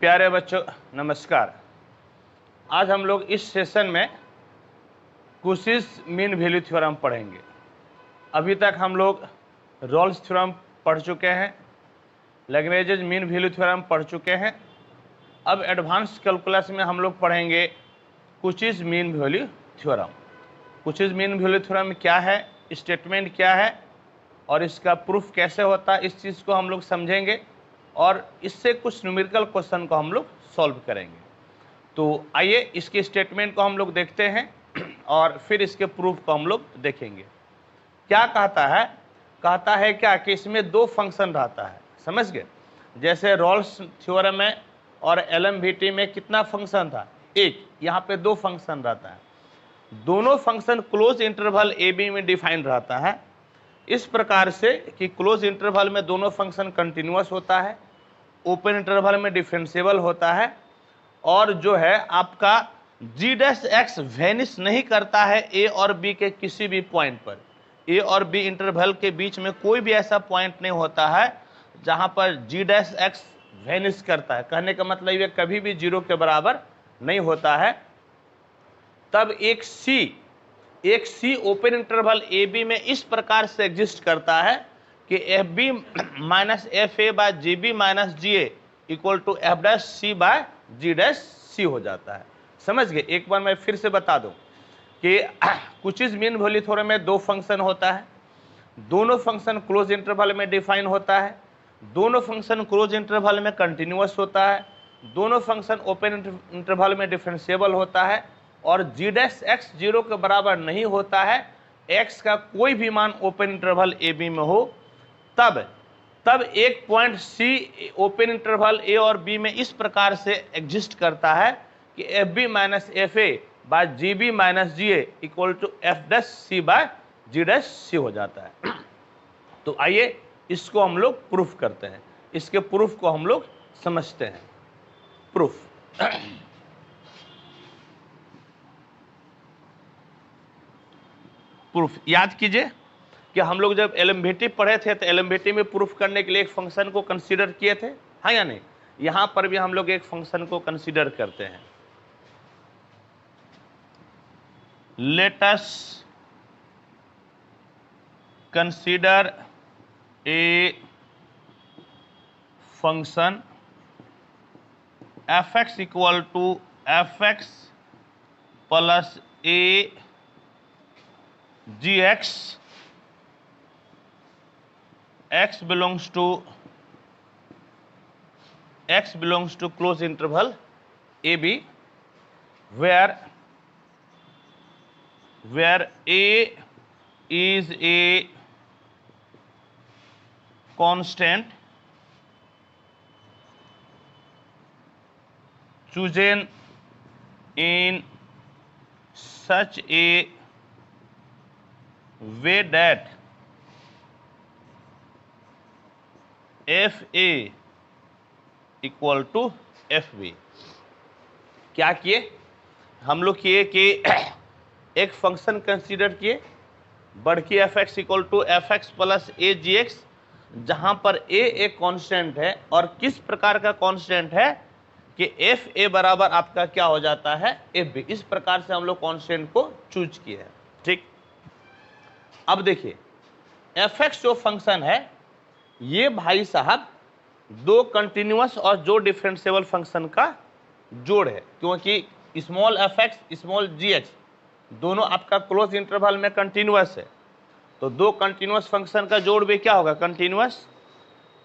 प्यारे बच्चों नमस्कार। आज हम लोग इस सेशन में कुशिस मीन वैल्यू थ्योरम पढ़ेंगे। अभी तक हम लोग रॉल्स थ्योरम पढ़ चुके हैं, लैग्रेंज मीन वैल्यू थ्योरम पढ़ चुके हैं। अब एडवांस कैलकुलस में हम लोग पढ़ेंगे Cauchy's mean value theorem. Cauchy's mean value theorem क्या है, स्टेटमेंट क्या है और इसका प्रूफ कैसे होता है, इस चीज़ को हम लोग समझेंगे और इससे कुछ न्यूमेरिकल क्वेश्चन को हम लोग सॉल्व करेंगे। तो आइए इसके स्टेटमेंट को हम लोग देखते हैं और फिर इसके प्रूफ को हम लोग देखेंगे। क्या कहता है क्या कि इसमें दो फंक्शन रहता है, समझ गए। जैसे रॉल्स थ्योरम में और एलएमवीटी में कितना फंक्शन था, एक। यहाँ पे दो फंक्शन रहता है, दोनों function close interval A B में डिफाइंड रहता है इस प्रकार से कि क्लोज इंटरवल में दोनों फंक्शन कंटिन्यूअस होता है, ओपन इंटरवल में डिफरेंशिएबल होता है और जो है आपका जी डैश एक्स वेनिश नहीं करता है ए और बी के किसी भी पॉइंट पर। ए और बी इंटरवल के बीच में कोई भी ऐसा पॉइंट नहीं होता है जहां पर जी डैश एक्स वेनिश करता है। कहने का मतलब ये कभी भी जीरो के बराबर नहीं होता है। तब एक C open interval A B में इस प्रकार से एग्जिस्ट करता है कि F B minus F A by G B minus ji A equal to F dash C by ji dash C हो जाता है। समझ गए। एक बार मैं फिर से बता दूं कि कुशिस मीन वैल्यू थ्योरम में दो फंक्शन होता है, दोनों फंक्शन क्लोज इंटरवल में डिफाइन होता है, दोनों फंक्शन क्लोज इंटरवल में कंटिन्यूअस होता है, दोनों फंक्शन ओपन इंटरवल में डिफरेंशिएबल होता है और जी डैश एक्स जीरो के बराबर नहीं होता है। एक्स का कोई भी मान ओपन इंटरवल ए बी में हो तब एक point C open interval A और बी में इस प्रकार से एग्जिस्ट करता है कि F B minus F A by G B minus ji A equal to F dash C by ji dash C हो जाता है। तो आइए इसको हम लोग प्रूफ करते हैं, इसके प्रूफ को हम लोग समझते हैं। प्रूफ प्रूफ याद कीजिए कि हम लोग जब एलएमवीटी पढ़े थे तो एलएमवीटी में प्रूफ करने के लिए एक फंक्शन को कंसीडर किए थे, हाँ या नहीं। यहां पर भी हम लोग एक फंक्शन को कंसीडर करते हैं। Let us consider a function f x equal to F x plus A ji x, x belongs to close interval AB where A is a constant chosen in such a way that f A equal to f b. क्या किए हम लोग, किए कि एक function consider किए बढ़की F x equal to F x plus A ji X, जहां पर ए एक कांस्टेंट है और किस प्रकार का कांस्टेंट है कि एफ ए बराबर आपका क्या हो जाता है, एफ बी। इस प्रकार से हम लोग कांस्टेंट को चूज किए हैं। ठीक, अब देखिए एफ एक्स जो फंक्शन है ये भाई साहब दो कंटिन्यूअस और दो डिफरेंशिएबल फंक्शन का जोड़ है, क्योंकि small F X small G x दोनों आपका क्लोज इंटरवल में कंटिन्यूअस है। तो दो कंटिन्यूअस फंक्शन का जोड़ भी क्या होगा, continuous.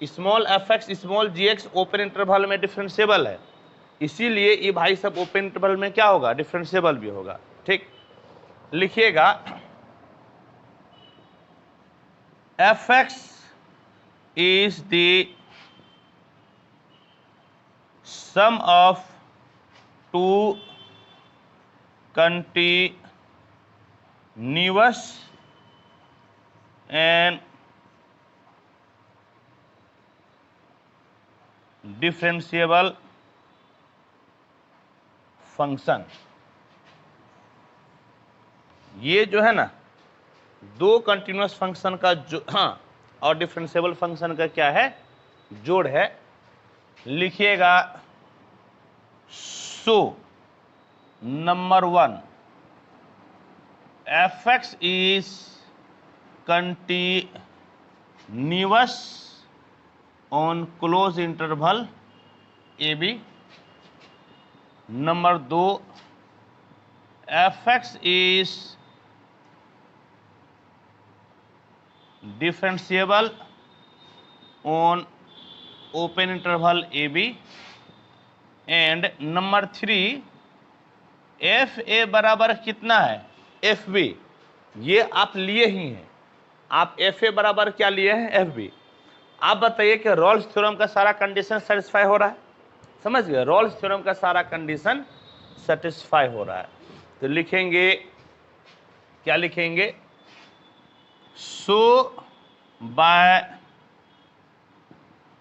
Small F X small G X open interval में डिफरेंशिएबल है, इसीलिए ये भाई सब ओपन इंटरवल में क्या होगा, डिफरेंशिएबल भी होगा। ठीक, लिखिएगा F x is the sum of two continuous and differentiable function। ये जो है ना दो कंटिन्यूअस फंक्शन का जो और डिफरेंशिएबल फंक्शन का क्या है, जोड़ है। लिखिएगा so number 1, fx is continuous on close interval AB. Number 2, fx is differentiable on open interval AB. And number 3, F A बराबर कितना है, एफ बी, ये आप लिए ही हैं, आप एफ ए बराबर क्या लिए हैं, एफ बी। आप बताइए कि रॉल्स थ्योरम का सारा कंडीशन सेटिस्फाई हो रहा है, समझ गए, रॉल्स थ्योरम का सारा कंडीशन सेटिस्फाई हो रहा है। तो लिखेंगे, क्या लिखेंगे, so by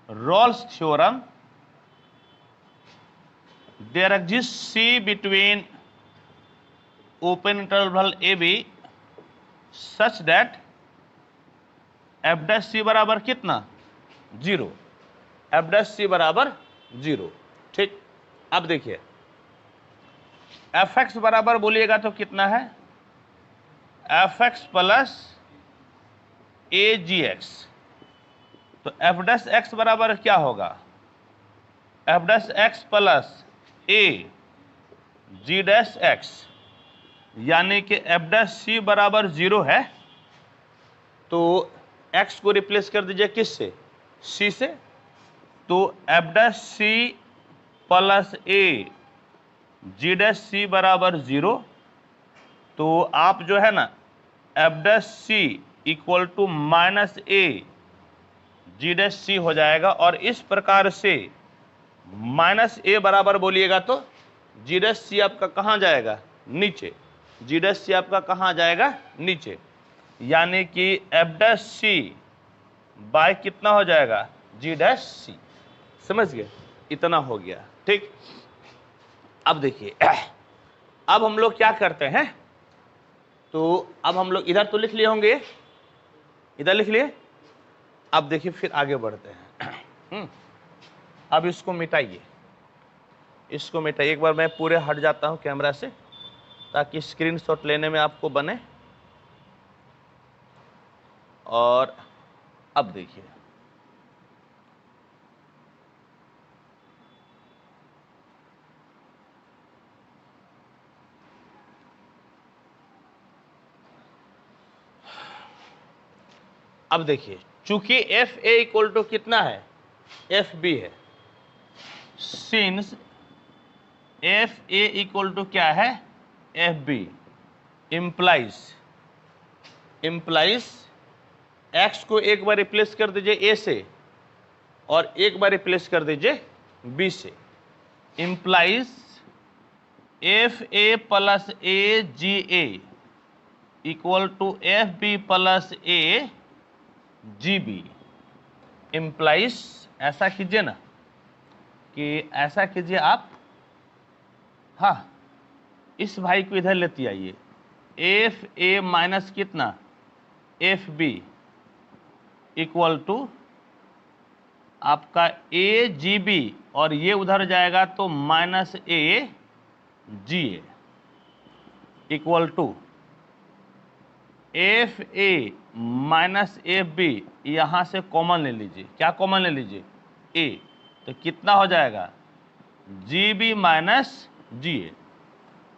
Rolle's theorem there exists C between open interval AB such that f dash C बराबर कितना, 0, f dash C बराबर 0। ठीक, अब देखिए fx बराबर बोलिएगा तो कितना है, fx प्लस ए जी एक्स, तो f dash x बराबर क्या होगा, f dash x प्लस ए जी डैश एक्स, यानी कि एफ डैश सी बराबर 0 है, तो x को रिप्लेस कर दीजिए किससे, c से, तो एफ डैश सी प्लस ए जी डैश सी बराबर 0, तो आप जो है ना F dash C equal to minus A G dash C हो जाएगा, और इस प्रकार से माइनस ए बराबर बोलिएगा तो जी डैश सी आपका कहाँ जाएगा, नीचे, जी डैश सी आपका कहाँ जाएगा, नीचे, यानी कि एफ डैश सी बाय कितना हो जाएगा, जी डैश सी। समझ गए, इतना हो गया। ठीक, अब देखिए अब हम लोग क्या करते हैं, तो अब हम लोग इधर तो लिख लिए होंगे, इधर लिख लिए, अब देखिए फिर आगे बढ़ते हैं। अब इसको मिटाइए, इसको मिटाइए, एक बार मैं पूरे हट जाता हूं कैमरा से ताकि स्क्रीनशॉट लेने में आपको बने। और अब देखिए, अब देखिए, चूंकि एफ ए इक्वल टू कितना है, एफ बी है, since f A equal to क्या है, एफ बी, इम्प्लाइज एक्स को एक बार रिप्लेस कर दीजिए ए से और एक बार रिप्लेस कर दीजिए बी से, implies f a plus A g A equal to f b plus A g b, implies, ऐसा कीजिए ना कि ऐसा कीजिए आप, हाँ इस भाई को इधर लेती आइए, एफ ए माइनस कितना, एफ बी इक्वल टू आपका ए जी बी, और ये उधर जाएगा तो minus A g A equal to f a minus f b, यहाँ से कॉमन ले लीजिए, क्या कॉमन ले लीजिए, ए, तो कितना हो जाएगा, जी बी माइनस जी ए,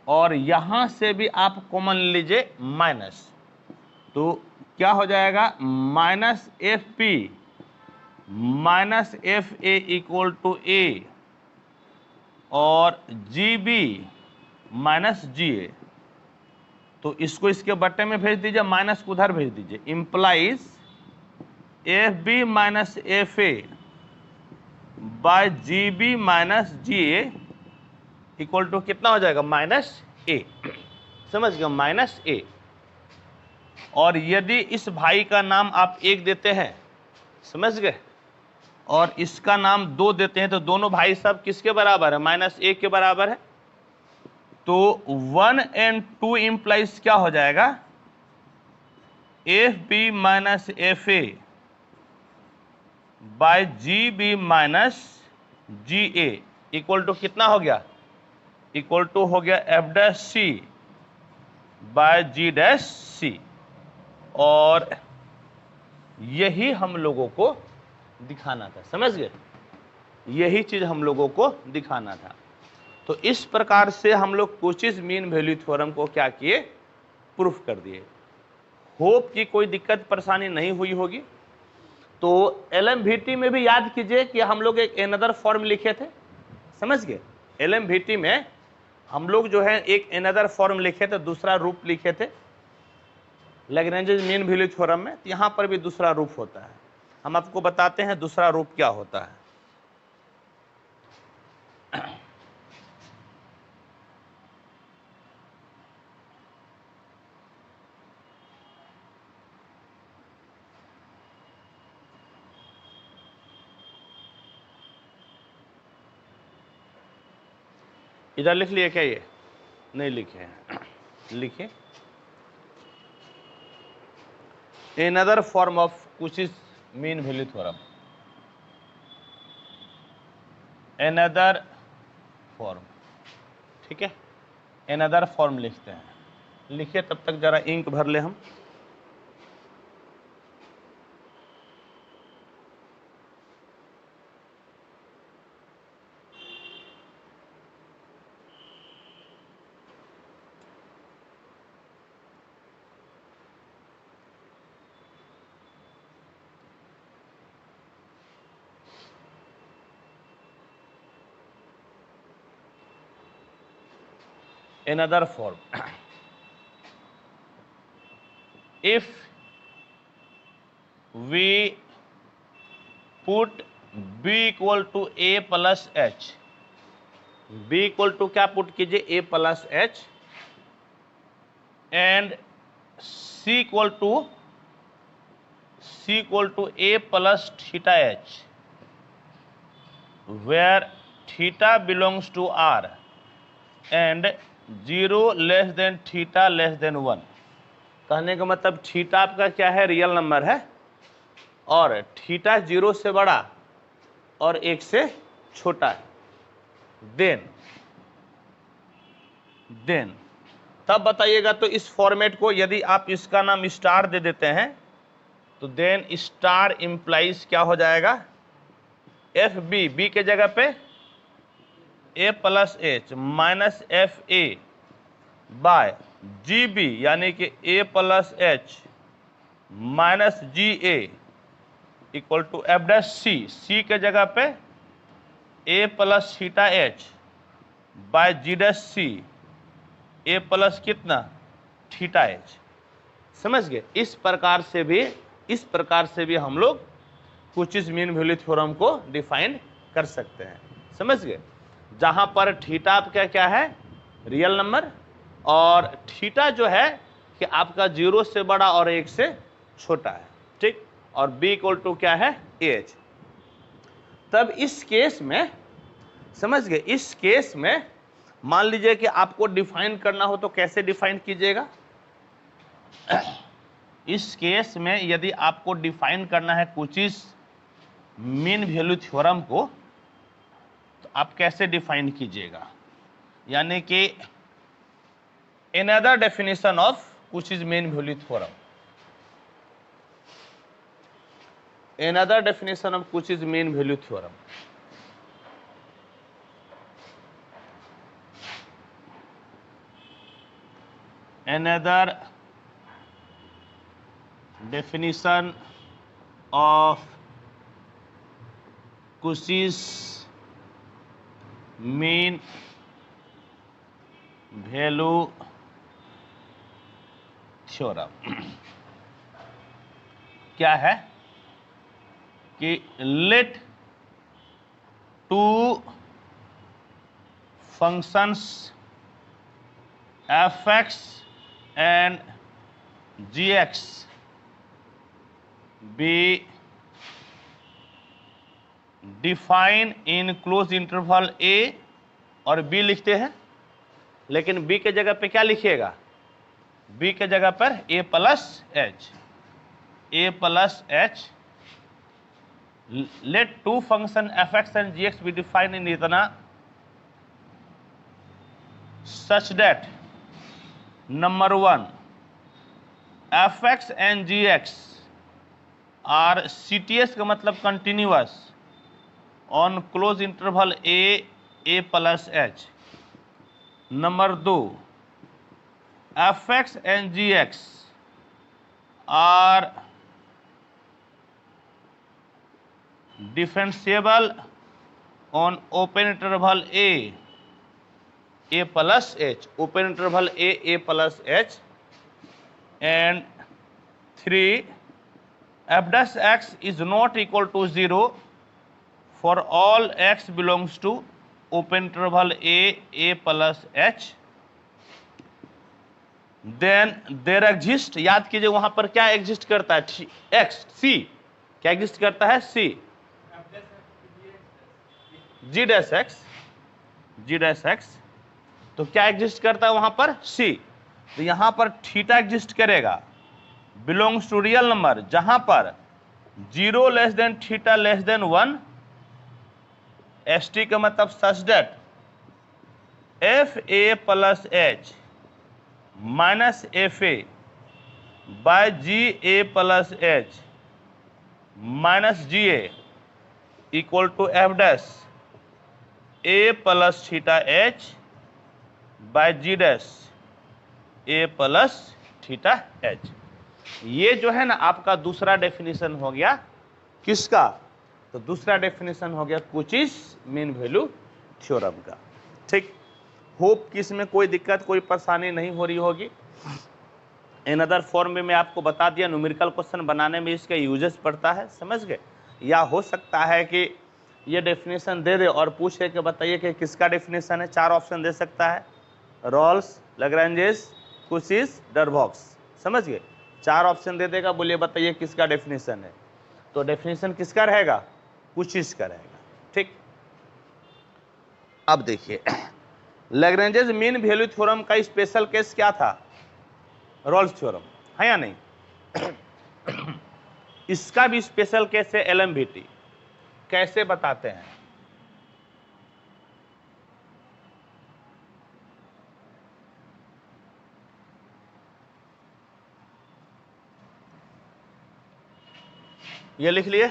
और यहाँ से भी आप कॉमन ले लीजिए माइनस, तो क्या हो जाएगा, minus F P minus F A equal to A, और जी बी माइनस जी ए, तो इसको इसके बट्टे में भेज दीजिए, माइनस को उधर भेज दीजिए, implies f B minus F A by G B minus ji A equal to कितना हो जाएगा, माइनस ए। समझ गए, माइनस ए। और यदि इस भाई का नाम आप एक देते हैं, समझ गए, और इसका नाम 2 देते हैं, तो दोनों भाई सब किसके बराबर है, माइनस ए के बराबर है, तो 1 and 2 इंप्लाइज क्या हो जाएगा, F B minus F A by G B minus ji A equal to कितना हो गया, इक्वल टू हो गया f dash C by ji dash c, और यही हम लोगों को दिखाना था। समझ गए? यही चीज हम लोगों को दिखाना था। तो इस प्रकार से हम लोग कोचीज मीन वैल्यू थ्योरम को क्या किए, प्रूफ कर दिए। होप कि कोई दिक्कत परेशानी नहीं हुई होगी। तो एलएमवीटी में भी याद कीजिए कि हम लोग एक एनदर फॉर्म लिखे थे। समझ गए? एलएमवीटी में हम लोग जो है एक एनदर फॉर्म लिखे थे, दूसरा रूप लिखे थे लैग्रेंज मीन वैल्यू थ्योरम में। तो यहां पर भी दूसरा रूप होता है। हम आपको बताते हैं दूसरा रूप क्या होता है। इधर लिख लिए क्या? ये नहीं लिखे हैं, लिखिए another form of Cauchy's mean value theorem, another form। ठीक है, another form लिखते हैं। लिखिए, तब तक जरा इंक भर ले हम। another form, if we put b equal to a plus h, b equal to क्या पुट कीजिए, a plus h, and c equal to a plus theta h, where theta belongs to r and 0 less than theta less than 1। कहने का मतलब theta आपका क्या है, real number है, और थीटा 0 से बड़ा और 1 से छोटा है। देन तब बताइएगा। तो इस फॉर्मेट को यदि आप इसका नाम स्टार दे देते हैं तो देन स्टार इंप्लाइज क्या हो जाएगा, एफ बी, बी के जगह पे A plus H minus F A by ji B, यानी कि A plus H minus ji A equal to F dash C, C के जगह पे A plus theta H by ji dash C, A plus कितना, theta H. समझ गए? इस प्रकार से भी हम लोग कोचीज मीन वैल्यू थ्योरम को डिफाइन कर सकते हैं। समझ गए? जहां पर थीटा आपका क्या है, रियल नंबर, और थीटा जो है कि आपका 0 से बड़ा और 1 से छोटा है। ठीक, और b इक्वल टू क्या है, एच। तब इस केस में, समझ गए, इस केस में मान लीजिए कि आपको डिफाइन करना हो तो कैसे डिफाइन कीजिएगा। इस केस में यदि आपको डिफाइन करना है कोचीज मीन वैल्यू थ्योरम को, तो आप कैसे डिफाइन कीजिएगा, यानी कि another definition of Cauchy's mean value theorem, another definition of Cauchy's mean value theorem, another definition of Cauchy's mean value theorem क्या है कि let two functions F x and ji x be define in close interval A और B लिखते हैं, लेकिन B के जगह पे क्या लिखिएगा, b के जगह पर a plus h, let two function f x and ji x be define in इतना such that number 1 fx and gx are CTS का मतलब continuous on close interval a plus h। Number 2 fx and gx are differentiable on open interval a plus h, open interval a plus h। and 3 f dash x is not equal to 0 for all x belongs to open interval a plus h। then there exist, याद कीजिए वहां पर क्या exist करता है, x c क्या exist करता है, c g dash x तो क्या एग्जिस्ट करता है वहां पर, c। तो यहां पर थीटा एग्जिस्ट करेगा बिलोंग्स टू रियल नंबर, जहां पर 0 less than theta less than 1, st का मतलब such that f a plus H minus F A by g a plus H minus ji A equal to F dash a plus theta H by ji dash a plus theta h. ये जो है ना आपका दूसरा definition हो गया किसका, तो दूसरा डेफिनेशन हो गया कुचिस मीन वैल्यू थ्योरम का। ठीक, होप कि इसमें कोई दिक्कत कोई परेशानी नहीं हो रही होगी। इन अदर फॉर्म में मैं आपको बता दिया, न्यूमेरिकल क्वेश्चन बनाने में इसका यूजेस पड़ता है, समझ गए। या हो सकता है कि ये डेफिनेशन दे दे और पूछे कि बताइए कि किसका डेफिनेशन है, 4 ऑप्शन दे सकता है, रॉल्स, लैग्रेंजेस, कुशिस, डरबॉक्स, समझ गए। 4 ऑप्शन दे देगा, बोलिए बताइए किसका डेफिनेशन है, तो डेफिनेशन किसका रहेगा, कुशिस का रहेगा। ठीक, अब देखिए लैग्रेंजेस मीन वैल्यू थ्योरम का स्पेशल केस क्या था, रॉल्स थ्योरम है या नहीं। इसका भी स्पेशल केस है LMVT। कैसे बताते हैं, ये लिख लिए।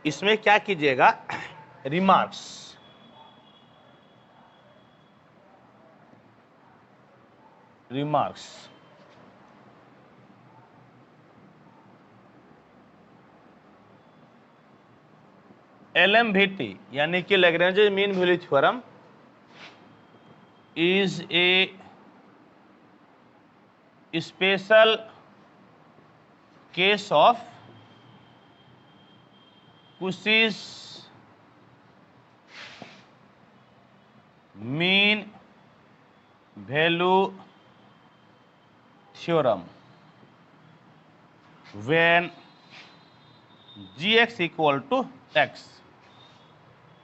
इसमें क्या कीजिएगा, रिमार्क्स, LMVT यानी कि Lagrange's mean value theorem is a special case of Cauchy's mean value theorem when gx equal to x।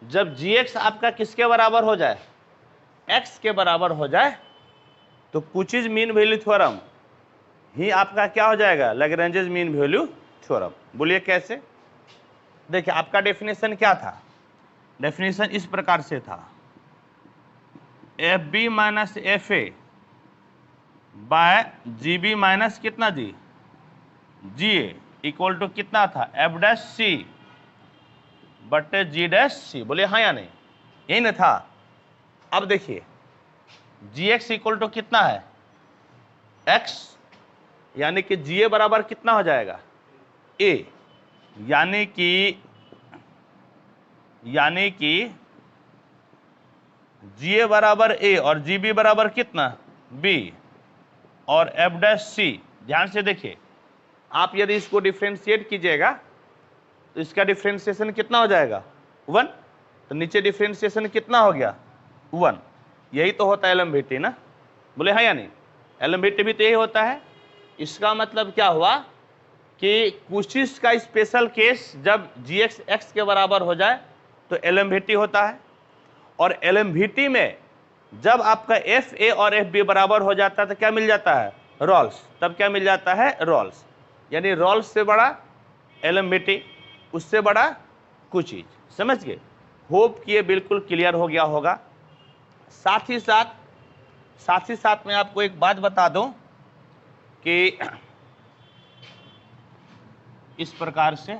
जब gx आपका किसके बराबर हो जाए, x के बराबर हो जाए, तो कुशिस मीन वैल्यू थ्योरम ही आपका क्या हो जाएगा, लैग्रेंजेस मीन वैल्यू थ्योरम। बोलिए कैसे। देखिए आपका डेफिनेशन क्या था, डेफिनेशन इस प्रकार से था, f B minus F A by G B minus कितना जी ए इक्वल टू कितना था, एफ डैश सी बटे जी डैश सी। बोलिए हाँ या नहीं, यही ना था। अब देखिए जी एक्स इक्वल टू कितना है, एक्स, यानी कि जी ए बराबर कितना हो जाएगा, ए, यानी कि जी ए बराबर ए और जी बी बराबर कितना, बी, और एफ डैश सी। ध्यान से देखिए, आप यदि इसको डिफ्रेंशिएट कीजिएगा तो इसका डिफ्रेंशिएशन कितना हो जाएगा, 1। तो नीचे डिफ्रेंशिएशन कितना हो गया, 1। यही तो होता है LMVT ना, बोले हाँ या नहीं, LMVT भी तो यही होता है। इसका मतलब क्या हुआ कि कुशिस का स्पेशल केस जब gx x के बराबर हो जाए तो LMVT होता है, और LMVT में जब आपका FA और FB बराबर हो जाता है तो क्या मिल जाता है? रॉल्स। तब क्या मिल जाता है? रॉल्स। यानी रॉल्स से बड़ा LMVT, उससे बड़ा कुछ। समझ गए? होप कि ये बिल्कुल क्लियर हो गया होगा। साथ ही साथ मैं आपको एक बात बता दूं कि इस प्रकार से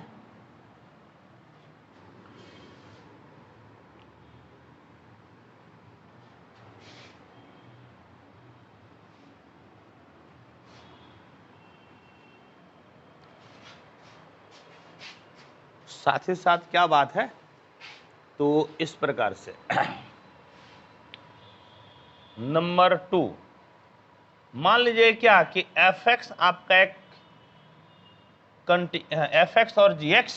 क्या बात है, तो इस प्रकार से नंबर 2, मान लीजिए क्या कि fx आपका एक fx और gx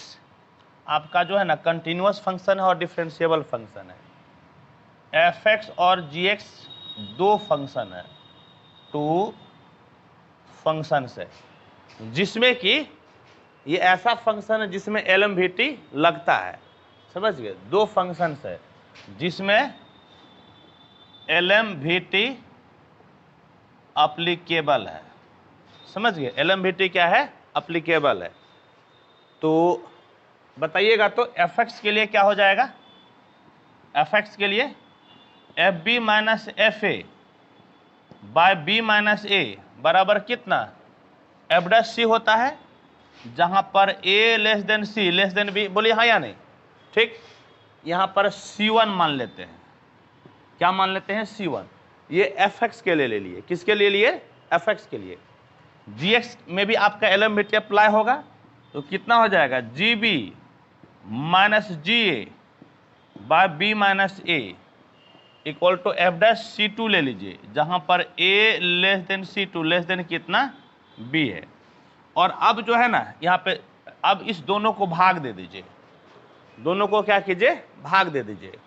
आपका जो है ना कंटिन्यूअस फंक्शन है और डिफरेंशिएबल फंक्शन है। fx और gx दो फंक्शन है, टू फंक्शंस है, जिसमें कि ये ऐसा फंक्शन है जिसमें LMVT लगता है। समझ गए? दो फंक्शंस है जिसमें LMVT अप्लीकेबल है। समझ गए? LMVT क्या है? अप्लीकेबल है। तो बताइएगा, तो fx के लिए क्या हो जाएगा? fx के लिए FB minus FA by B minus A बराबर कितना? F डैश C होता है, जहां पर A less then C less than B। बोलिए हाँ या नहीं? ठीक, यहां पर C1 मान लेते हैं। क्या मान लेते हैं? C1। ये fx के लिए ले लिए। किसके लिए लिए? fx के लिए। gx में भी आपका LMVT अप्लाई होगा, तो कितना हो जाएगा? GB minus GA by B minus A equal to F dash C2 ले लीजिए, जहां पर A less than C2 less than कितना? B है। और अब जो है ना यहाँ पे, अब इस दोनों को भाग दे दीजिए। दोनों को क्या कीजिए? भाग दे दीजिए।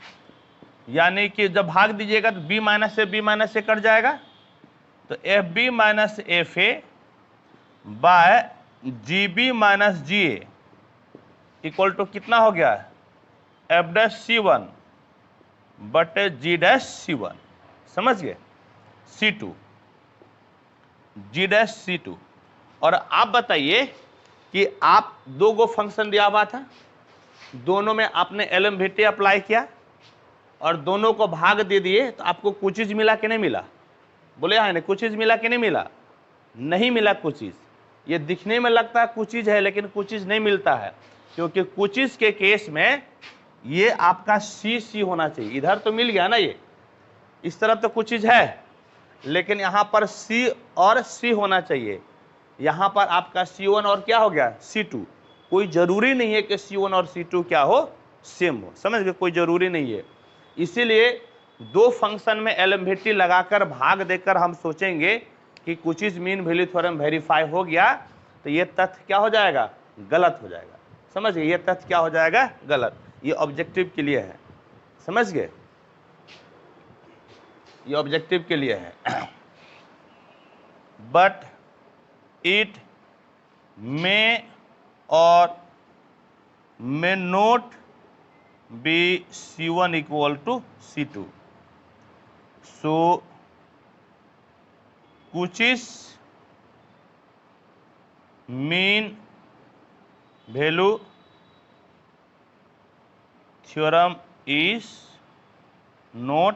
यानी कि जब भाग दीजिएगा तो B माइनस से कट जाएगा, तो FB minus FA by GB minus GA equal to कितना हो गया? F डैश C1 बटे G डैश C1। समझ गए? C2 G dash C2। और आप बताइए कि आप दो गो फंक्शन दिया हुआ था, दोनों में आपने LMVT अप्लाई किया और दोनों को भाग दे दिए, तो आपको कुछ चीज मिला कि नहीं मिला? बोले हाँ, कुछ चीज मिला कि नहीं मिला? नहीं मिला कुछ चीज। ये दिखने में लगता है कुछ चीज है, लेकिन कुछ चीज नहीं मिलता है, क्योंकि कुछ चीज के केस में ये आपका C होना चाहिए। इधर तो मिल गया ना, ये इस तरफ तो कुछ चीज है, लेकिन यहां पर C और C होना चाहिए। यहां पर आपका C1 और क्या हो गया? C2। कोई जरूरी नहीं है कि C1 और C2 क्या हो? सेम हो। समझ गए? कोई जरूरी नहीं है। इसीलिए दो फंक्शन में LMVT लगाकर भाग देकर हम सोचेंगे कि कुछ चीज मीन वैल्यू थ्योरम वेरीफाई हो गया, तो ये तथ्य क्या हो जाएगा? गलत हो जाएगा। समझ गए? ये तथ्य क्या हो जाएगा? गलत। ये ऑब्जेक्टिव के लिए है। समझ गए? ये ऑब्जेक्टिव के लिए है। But it may or may not be C1 equal to C2। So Cauchy's mean value theorem is not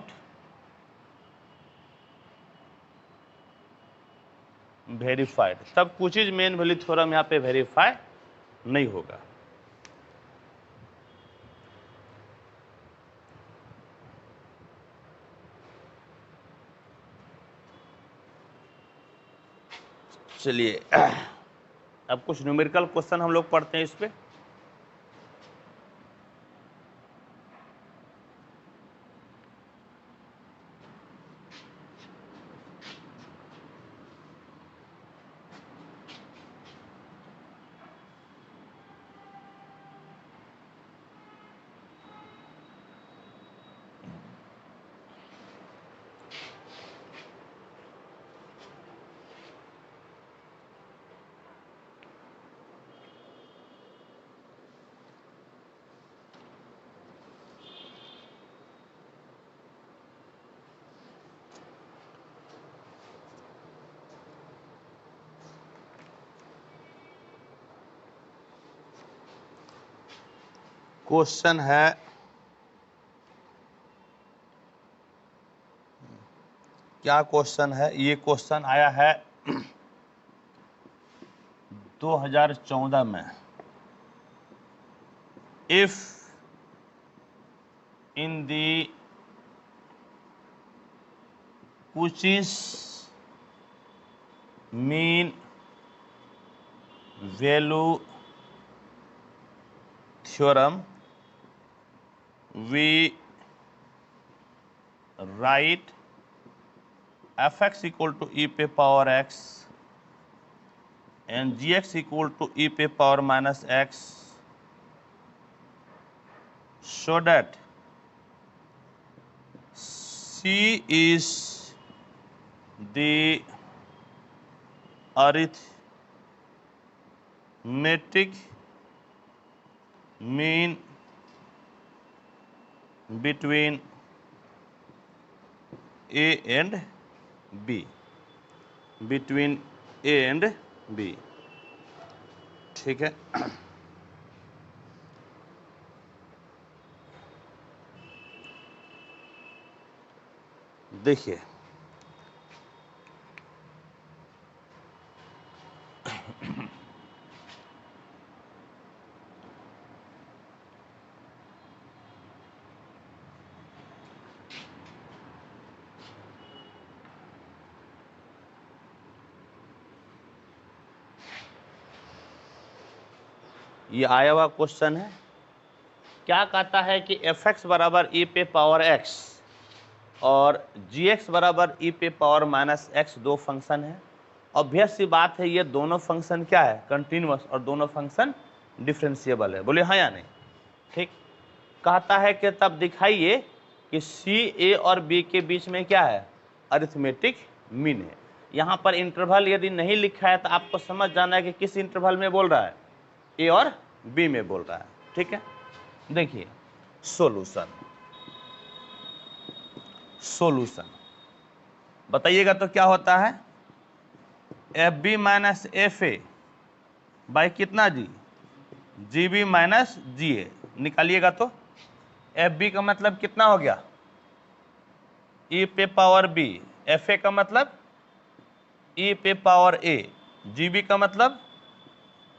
verified. तब कुचिस मीन वैल्यू थ्योरम यहाँ पे वेरीफाई नहीं होगा। चलिए, अब कुछ न्यूमेरिकल क्वेश्चन हम लोग पढ़ते हैं इस पे। क्वेश्चन है क्या क्वेश्चन है, ये क्वेश्चन आया है 2014 में। If in the Cauchy's mean value theorem, we write fx equal to e पे power x and gx equal to e पे power minus x, so that C is the arithmetic mean between A and B, between A and B। ठीक है, देखिए ये आया हुआ question है। क्या कहता है कि fx बराबर e पे पावर x और gx बराबर e पे पावर माइनस x दो फंक्शन है। ऑब्वियस सी बात है, ये दोनों फंक्शन क्या है, कंटिन्यूअस, और दोनों फंक्शन डिफरेंशिएबल है। बोले हाँ या नहीं? ठीक। कहता है कि तब दिखाइए कि सी ए और बी के बीच में क्या है, अरिथमेटिक मीन है। यहाँ पर इंटरवल यदि नहीं लिखा है तो आपको समझ जाना है कि किस इंटरवल में बोल रहा है, ए और बी में बोल रहा है। ठीक है, देखिए सॉल्यूशन, सॉल्यूशन बताइएगा तो क्या होता है, F B minus F A by कितना जी, जी बी माइनस जी ए। निकालिएगा तो एफ बी का मतलब कितना हो गया, ई पे पावर बी, एफ ए का मतलब ई पे पावर ए, जी बी का मतलब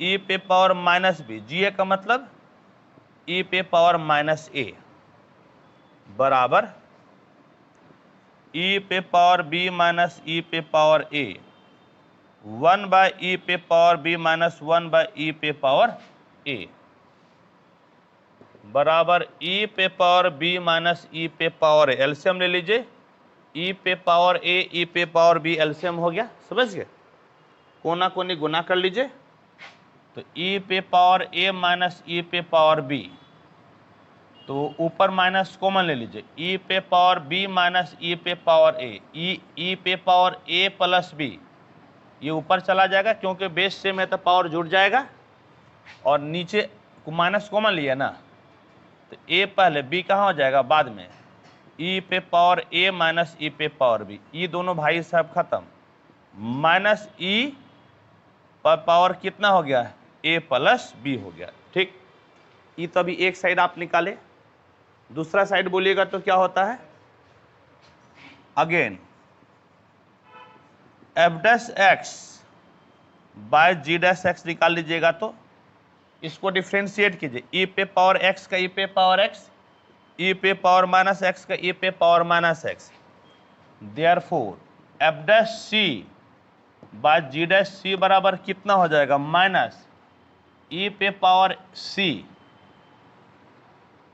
ई पे पावर माइनस बी, जी ए का मतलब ई पे पावर माइनस ए, बराबर ई पे पावर बी माइनस ई पे पावर ए, 1 बाय ई पे पावर बी माइनस 1 बाय ई पे पावर ए, बराबर ई पे पावर बी माइनस ई पे पावर ए। एलसीएम ले लीजिए, ई पे पावर ए, ई पे पावर बी, एलसीएम हो गया, समझ गए। कोना कोनी गुना कर लीजिए, तो ई पे पावर ए माइनस ई पे पावर बी, तो ऊपर माइनस कॉमन ले लीजिए, ई पे पावर बी माइनस ई पे पावर ए, ई पे पावर ए प्लस बी, ये ऊपर चला जाएगा क्योंकि बेस सेम है तो पावर जुड़ जाएगा, और नीचे माइनस कॉमन लिया ना, तो ए पहले बी कहाँ हो जाएगा बाद में, ई पे पावर ए माइनस ई पे पावर बी, ये दोनों भाई साहब खत्म, माइनस ई पर पावर कितना हो गया, ए प्लस बी हो गया। ठीक, ये तो अभी एक साइड आप निकाले, दूसरा साइड बोलिएगा तो क्या होता है, again F dash X by ji dash X निकाल लीजिएगा, तो इसको डिफ्रेंशिएट कीजिए, ई पे पावर एक्स का ई पे पावर एक्स, ई पे पावर माइनस एक्स का ई पे power minus X, therefore F dash C by ji dash C बराबर कितना हो जाएगा, माइनस ई पे पावर सी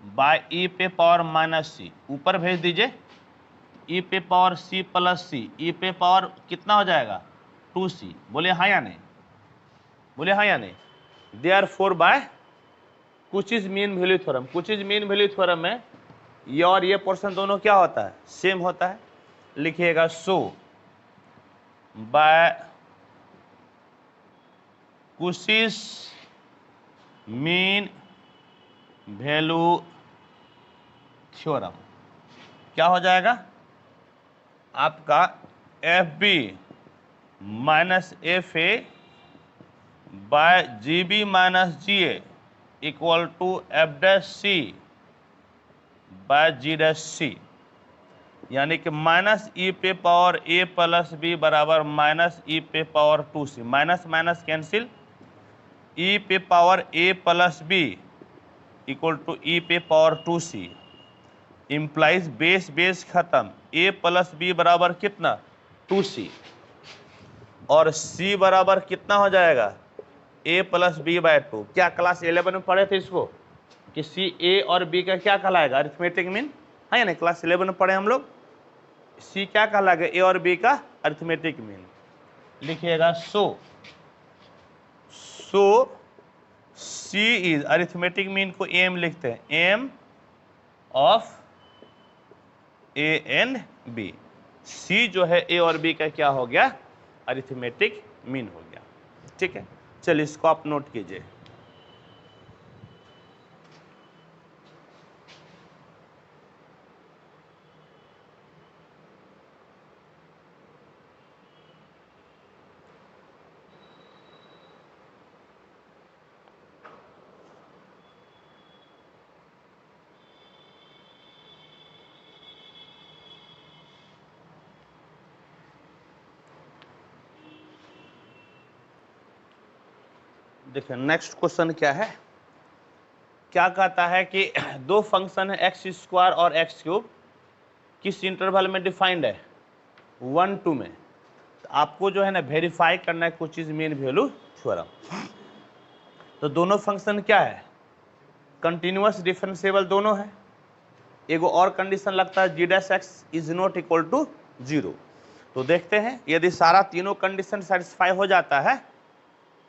बाय ई पे पावर माइनस सी, ऊपर भेज दीजिए, ई पे पावर सी प्लस सी, ई पे पावर कितना हो जाएगा 2c। बोले हाँ या नहीं, बोले हाँ या नहीं। Therefore by Cauchy's mean value theorem, Cauchy's mean value theorem में ये और ये पोर्शन दोनों क्या होता है, सेम होता है। लिखिएगा so by Cauchy's mean value theorem क्या हो जाएगा आपका, F B minus F A by G B minus ji A equal to F dash C by ji dash C, यानी कि माइनस ई पे पावर ए प्लस बी बराबर minus E पे power 2c, minus minus cancel, E पे power A plus B equal to E पे power 2c, implies base base खत्म, ए plus B बराबर कितना 2c, और c बराबर कितना हो जाएगा a प्लस बी बाय 2। क्या क्लास 11 में पढ़े थे इसको कि c a और b का क्या कहलाएगा अरिथमेटिक मीन, है या नहीं, क्लास 11 में पढ़े हम लोग। c क्या कहलाएगा a और b का अरिथमेटिक मीन, लिखिएगा सो c इज अरिथमेटिक मीन को m लिखते हैं, m of a and b, c जो है a और b का क्या हो गया अरिथमेटिक मीन हो गया। ठीक है, चलिए इसको आप नोट कीजिए। देखिए नेक्स्ट क्वेश्चन क्या है, क्या कहता है कि दो फंक्शन है एक्स स्क्वायर और एक्स क्यूब, किस इंटरवल में डिफाइंड है 1 2 में। तो आपको जो है ना वेरीफाई करना है कुछ चीज मीन वैल्यू थ्योरम। तो दोनों फंक्शन क्या है कंटिन्यूअस डिफरेंशिएबल दोनों है। एगो और कंडीशन लगता है G dash X is not equal to 0। तो देखते हैं यदि सारा तीनों कंडीशन सेटिस्फाई हो जाता है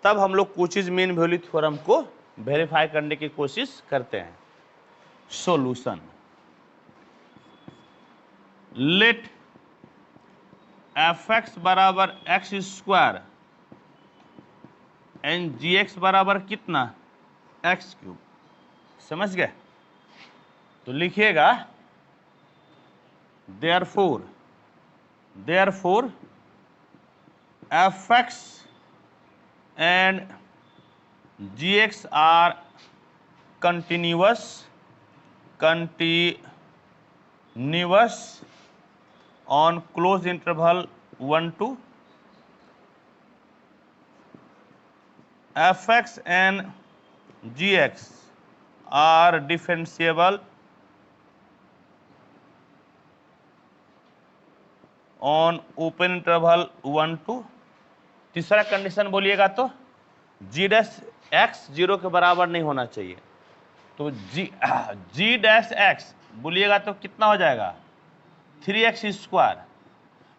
तब हम लोग कुछ चीज मीन वैल्यू थ्योरम को वेरीफाई करने की कोशिश करते हैं। सॉल्यूशन, लेट एफ एक्स बराबर X square and ji X बराबर कितना एक्स क्यूब। समझ गए, तो लिखिएगा therefore F x and ji X are continuous on closed interval 1 2, fx and gx are differentiable on open interval 1 2। तीसरा कंडीशन बोलिएगा तो जी डैश एक्स 0 के बराबर नहीं होना चाहिए, तो जी डैश एक्स बोलिएगा तो कितना हो जाएगा 3x स्क्वायर।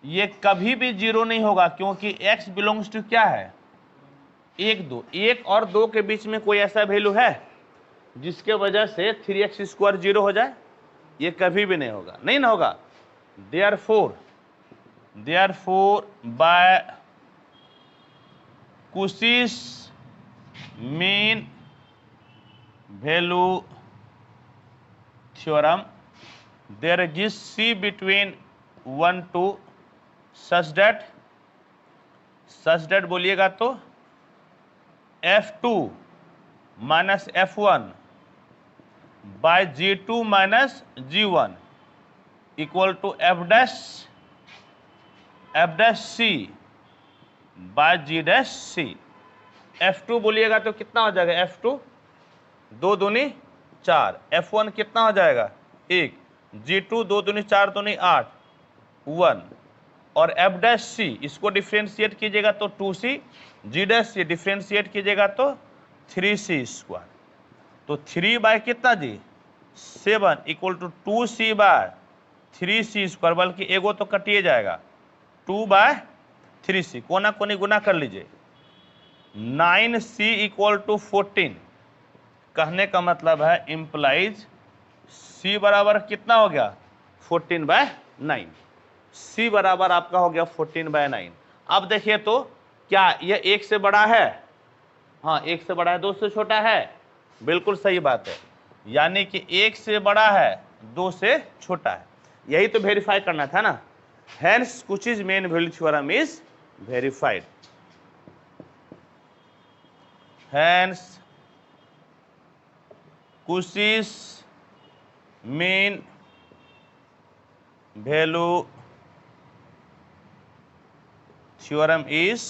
ये कभी भी 0 नहीं होगा क्योंकि x बिलोंग्स टू क्या है 1 2, 1 और 2 के बीच में कोई ऐसा वैल्यू है जिसके वजह से 3x स्क्वायर 0 हो जाए, ये कभी भी नहीं होगा, नहीं ना होगा। Therefore by Cauchy's mean value theorem there exists C between 1 2 such that बोलिएगा तो F2 minus F1 by G2 minus G1 equal to F dash C by G dash C। F2 बोलिएगा तो कितना हो जाएगा F2 2 दूनी 4, F1 कितना हो जाएगा 1, G2 2 दूनी 4 दूनी 8 1, और F डैश C इसको डिफ्रेंशिएट कीजिएगा तो 2C, G dash C differentiate कीजिएगा तो 3C स्क्वायर। तो 3 बाय कितना जी 7 equal to 2C by 3C square, बल्कि एगो तो कटिए जाएगा 2 बाय 3C, कोना कोनी गुना कर लीजिए 9C इक्वल टू 14। कहने का मतलब है इम्प्लाइज C बराबर कितना हो गया 14 बाय 9, C बराबर आपका हो गया 14 बाय 9। अब देखिए तो क्या यह 1 से बड़ा है, हाँ 1 से बड़ा है, 2 से छोटा है, बिल्कुल सही बात है, यानी कि 1 से बड़ा है 2 से छोटा है, यही तो वेरीफाई करना था ना। Hence Cauchy's is mean value theorem is verified, hence Cauchy's mean value theorem is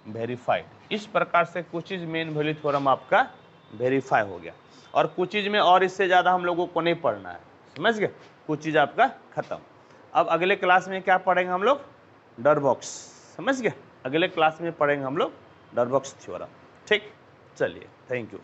verified. इस प्रकार से कुशिस मीन वैल्यू थ्योरम आपका वेरीफाई हो गया। और कुछ चीज में और इससे ज्यादा हम लोगों को नहीं पढ़ना है, समझ गए, कुछ चीज आपका खत्म। अब अगले क्लास में क्या पढ़ेंगे हम लोग, डरबॉक्स, समझ गए, अगले क्लास में पढ़ेंगे हम लोग डरबॉक्स थ्योरम। ठीक, चलिए, थैंक यू।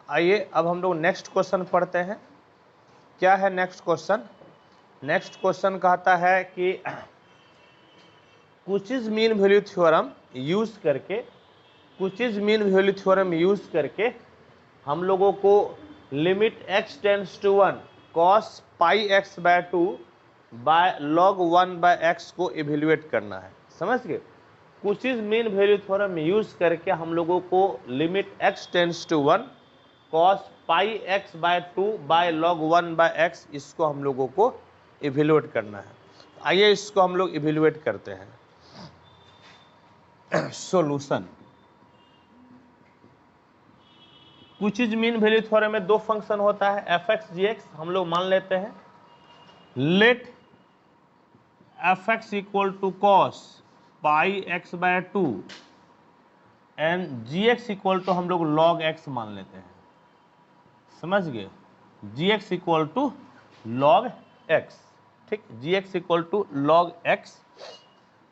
आइए अब हम लोग नेक्स्ट क्वेश्चन पढ़ते हैं। क्या है नेक्स्ट क्वेश्चन? नेक्स्ट क्वेश्चन कहता है कि Cauchy's mean value theorem use करके, Cauchy's mean value theorem use करके हम लोगों को limit x tends to 1 cos pi x by 2 by log 1 by x को इवेल्युएट करना है, समझ गए। Cauchy's mean value theorem use करके हम लोगों को limit x tends to 1 cos pi x by 2 by log 1 by x, इसको हम लोगों को इवेल्युएट करना है। आइए इसको हम लोग इवेल्युएट करते हैं। सॉल्यूशन, कुशिस मीन वैल्यू थ्योरम में दो फंक्शन होता है f(x) g(x), हम लोग मान लेते हैं। Let f(x) equal to cos pi x by 2 and g(x) equal to हम लोग log x मान लेते हैं, समझ गए। g(x) equal to log x, ठीक, g(x) equal to log x।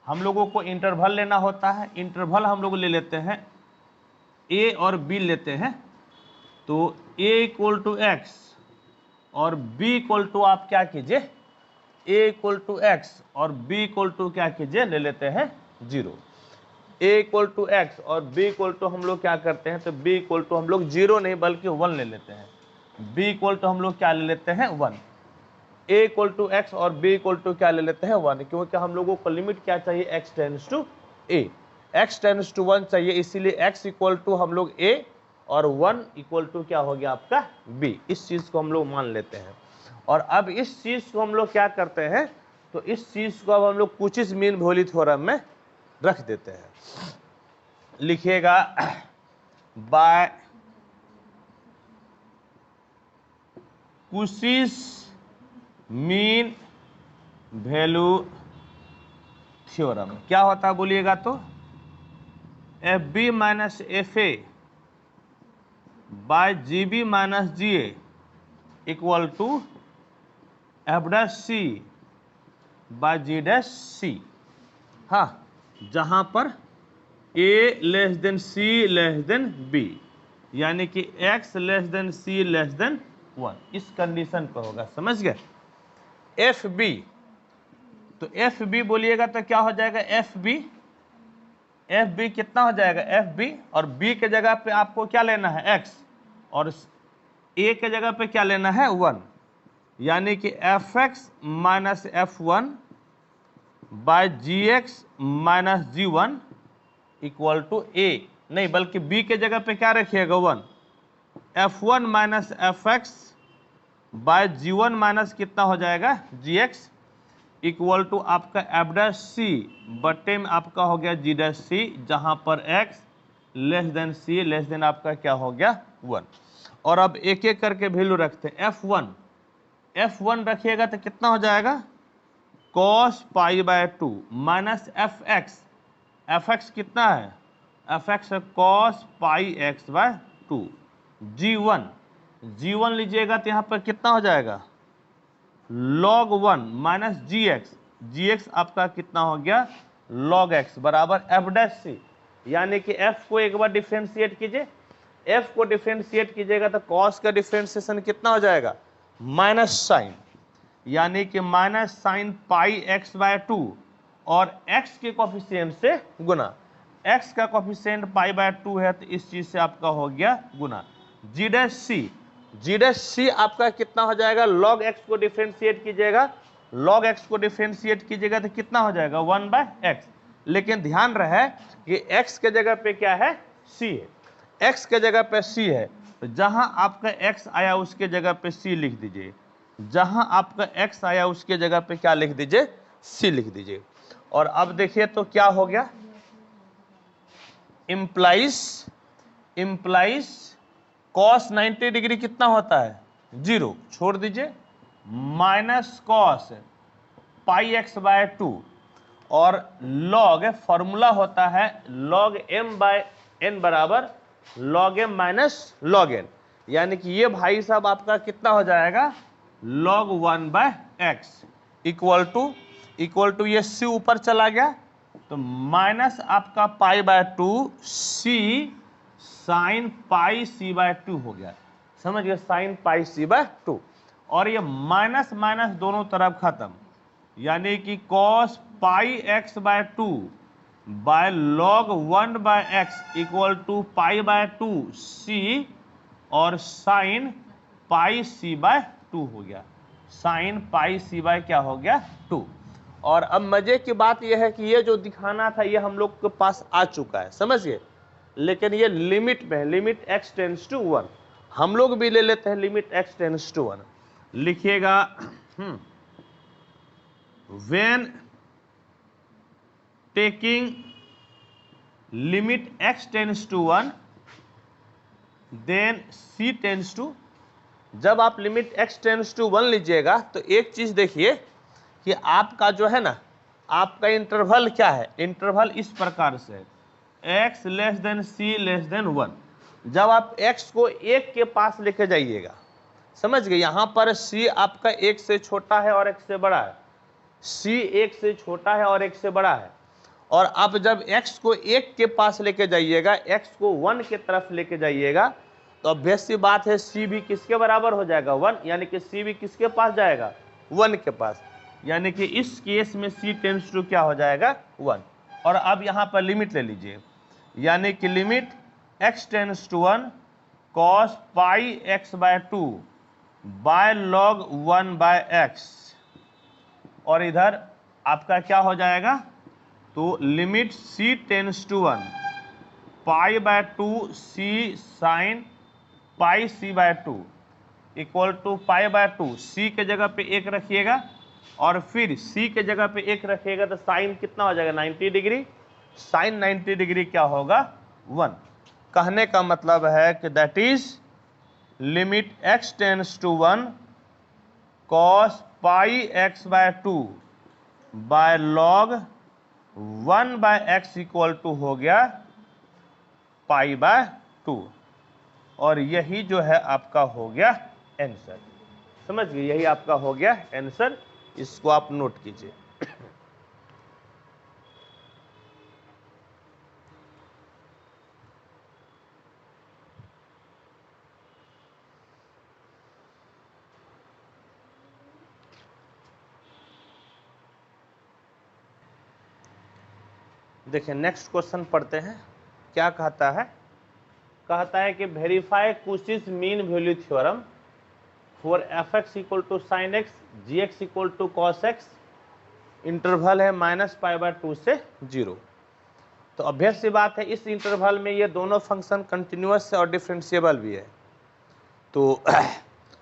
हम लोगों को इंटरवल लेना होता है, इंटरवल हम लोग ले लेते हैं a और b लेते हैं, तो a इक्वल टू एक्स और b इक्वल टू आप क्या कीजिए, a इक्वल टू एक्स और b इक्वल टू क्या कीजिए, ले लेते हैं 0। a इक्वल टू एक्स और b इक्वल टू हम लोग क्या करते हैं, तो b इक्वल टू हम लोग 0 नहीं बल्कि 1 ले लेते हैं। b इक्वल टू हम लोग क्या ले लेते हैं 1। a इक्वल टू एक्स और b इक्वल टू क्या ले लेते हैं 1, क्योंकि हम लोगों को लिमिट क्या चाहिए, x tends to a, x tends to 1 चाहिए, इसीलिए x इक्वल टू हम लोग a और 1 इक्वल टू क्या हो गया आपका b। इस चीज को हम लोग मान लेते हैं। और अब इस चीज को हम लोग क्या करते हैं, तो इस चीज को अब हम लोग कुशिस मीन वैल्यू थ्योरम में रख देते हैं। लिखिएगा by Cauchy's mean value theorem क्या होता है बोलिएगा, तो F B minus F A by G B minus ji A equal to F dash C by ji dash C. हाँ, जहां पर A less than C less than B, यानी कि x less than C less than 1, इस condition पर होगा। समझ गए? एफ बी, तो एफ बी बोलिएगा तो क्या हो जाएगा? एफ बी कितना हो जाएगा? एफ बी, और बी के जगह पे आपको क्या लेना है? x, और ए के जगह पे क्या लेना है? 1, यानी कि F X minus F one by G X minus G one equal to A, नहीं बल्कि बी के जगह पे क्या रखिएगा? 1, F one minus F X by G one minus कितना हो जाएगा? जी एक्स इक्वल टू आपका एफ डैश सी बटे में आपका हो गया जी डैश सी, जहां पर x less than C less then आपका क्या हो गया? 1। और अब एक एक करके वैल्यू रखते हैं। F1 रखिएगा तो कितना हो जाएगा? cos pi by 2 minus F x कितना है? एफ एक्स है cos pi X by 2। Ji one लीजिएगा तो यहाँ पर कितना हो जाएगा? log 1 माइनस जी एक्स आपका कितना हो गया? log x बराबर एफ डैश सी, यानी कि f को एक बार डिफ्रेंशिएट कीजिए। f को डिफ्रेंशिएट कीजिएगा तो cos का डिफ्रेंशिएशन कितना हो जाएगा? माइनस साइन, यानी कि minus sine pi X by 2 और x के कोफिशिएंट से गुना। x का कोफिशिएंट पाई बाय 2 है तो इस चीज से आपका हो गया गुना। जी डैश सी आपका कितना हो जाएगा? log x को डिफरेंशिएट कीजिएगा, log x को डिफरेंशिएट कीजिएगा तो कितना हो जाएगा? 1 बाय एक्स। लेकिन ध्यान रहे कि x के जगह पे क्या है? c है, x के जगह पे c है, तो जहां आपका x आया उसके जगह पे c लिख दीजिए, जहां आपका x आया उसके जगह पे क्या लिख दीजिए? c लिख दीजिए। और अब देखिए तो क्या हो गया? इम्प्लाइज cos 90 डिग्री कितना होता है? 0, छोड़ दीजिए, minus cos pi X by 2 और log फॉर्मूला होता है log m बाय n बराबर log m minus log n, यानी कि ये भाई साहब आपका कितना हो जाएगा? log 1 by X equal to ये c ऊपर चला गया तो माइनस आपका pi by 2 c sine pi C by 2 हो गया। समझ गए? साइन पाई सी बाय 2, और ये माइनस माइनस दोनों तरफ खत्म, यानी कि cos pi X by 2 by log 1 by X equal to pi by 2 C और साइन पाई सी बाय 2 हो गया। साइन पाई सी बाय क्या हो गया? 2। और अब मजे की बात यह है कि ये जो दिखाना था ये हम लोग के पास आ चुका है, समझिए, लेकिन ये लिमिट में, लिमिट x टेंस टू 1, हम लोग भी ले लेते हैं लिमिट x टेंस टू 1। लिखिएगा when taking limit x tends to 1 then c tends to, जब आप लिमिट x टेंस टू 1 लीजिएगा तो एक चीज देखिए कि आपका जो है ना, आपका इंटरवल क्या है? इंटरवल इस प्रकार से है, x less then c less than 1। जब आप x को 1 के पास लेके जाइएगा, समझ गए, यहां पर c आपका 1 से छोटा है और 1 से बड़ा है, c 1 से छोटा है और 1 से बड़ा है, और आप जब x को 1 के पास लेके जाइएगा, x को 1 के तरफ लेके जाइएगा, तो ऑब्वियस सी बात है c भी किसके बराबर हो जाएगा? 1, यानी कि c भी किसके पास जाएगा? 1 के पास, यानी कि इस केस में c टेंस टू क्या हो जाएगा? 1। और अब यहां पर लिमिट ले लीजिए, यानी कि limit x tends to 1 cos pi X by 2 by log 1 by X, और इधर आपका क्या हो जाएगा? तो limit c tends to 1 pi by 2 c sine pi c by 2 equal to pi by 2, c के जगह पे 1 रखिएगा और फिर c के जगह पे 1 रखिएगा तो साइन कितना हो जाएगा? 90 डिग्री। साइन 90 डिग्री क्या होगा? 1। कहने का मतलब है कि that is limit x tends to 1 cos pi X by 2 by log 1 by X equal to हो गया π/2 और यही जो है आपका हो गया आंसर। समझ गए, यही आपका हो गया आंसर, इसको आप नोट कीजिए। देखिए नेक्स्ट क्वेश्चन पढ़ते हैं, क्या कहता है। कहता है कि verify Cauchy's mean value theorem for fx equal to sine X, gx equal to cos X, interval है -π/2 से 0। तो अभ्यस्त सी बात है, इस इंटरवल में ये दोनों फंक्शन कंटिन्यूअस और डिफरेंशिएबल भी है। तो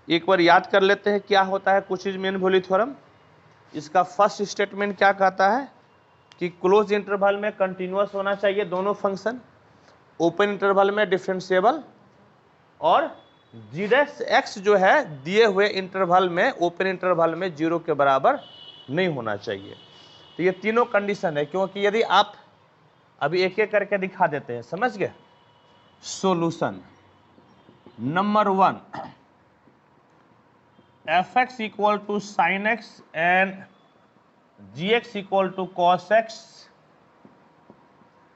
एक बार याद कर लेते हैं क्या होता है कुशिस मीन वैल्यू थ्योरम। इसका फर्स्ट स्टेटमेंट क्या कहता है कि क्लोज इंटरवल में कंटिन्यूअस होना चाहिए दोनों फंक्शन, ओपन इंटरवल में डिफरेंशिएबल, और g' जो है दिए हुए इंटरवल में, ओपन इंटरवल में 0 के बराबर नहीं होना चाहिए। तो ये तीनों कंडीशन है, क्योंकि यदि आप अभी एक एक करके दिखा देते हैं, समझ गए। Solution number 1, fx equal to sine X and gx equal to cos x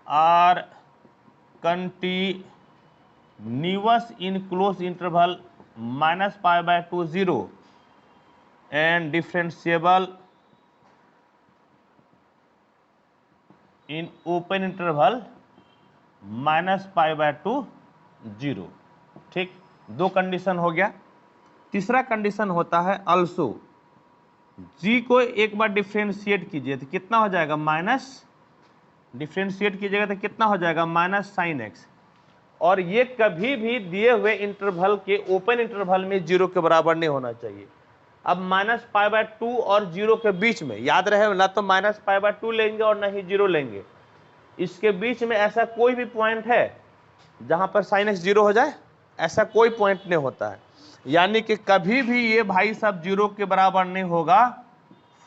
are continuous in closed interval -π/2 0 and differentiable in open interval -π/2 0। ठीक, दो कंडीशन हो गया। तीसरा कंडीशन होता है अल्सो, जी को एक बार डिफ्रेंशिएट कीजिए तो कितना हो जाएगा, माइनस, डिफ्रेंशिएट कीजिएगा तो कितना हो जाएगा, माइनस साइन एक्स। और ये कभी भी दिए हुए इंटरवल के ओपन इंटरवल में 0 के बराबर नहीं होना चाहिए। अब -π/2 और 0 के बीच में, याद रहे, ना तो -π/2 लेंगे और ना ही 0 लेंगे, इसके बीच में ऐसा कोई भी पॉइंट है जहां पर साइन एक्स 0 हो जाए, ऐसा कोई पॉइंट नहीं होता है। यानी कि कभी भी ये भाई साहब 0 के बराबर नहीं होगा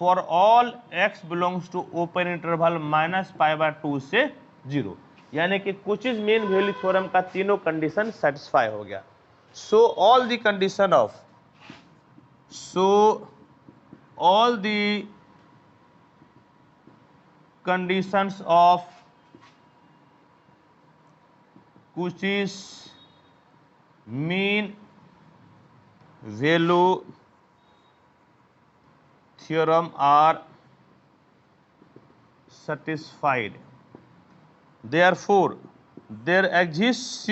for all x belongs to open interval -π/2 से 0। यानी कि कुशिस मीन वैल्यू थ्योरम का तीनों कंडीशन सेटिस्फाई हो गया। So all the conditions of Cauchy's mean value theorem are satisfied, therefore there exists c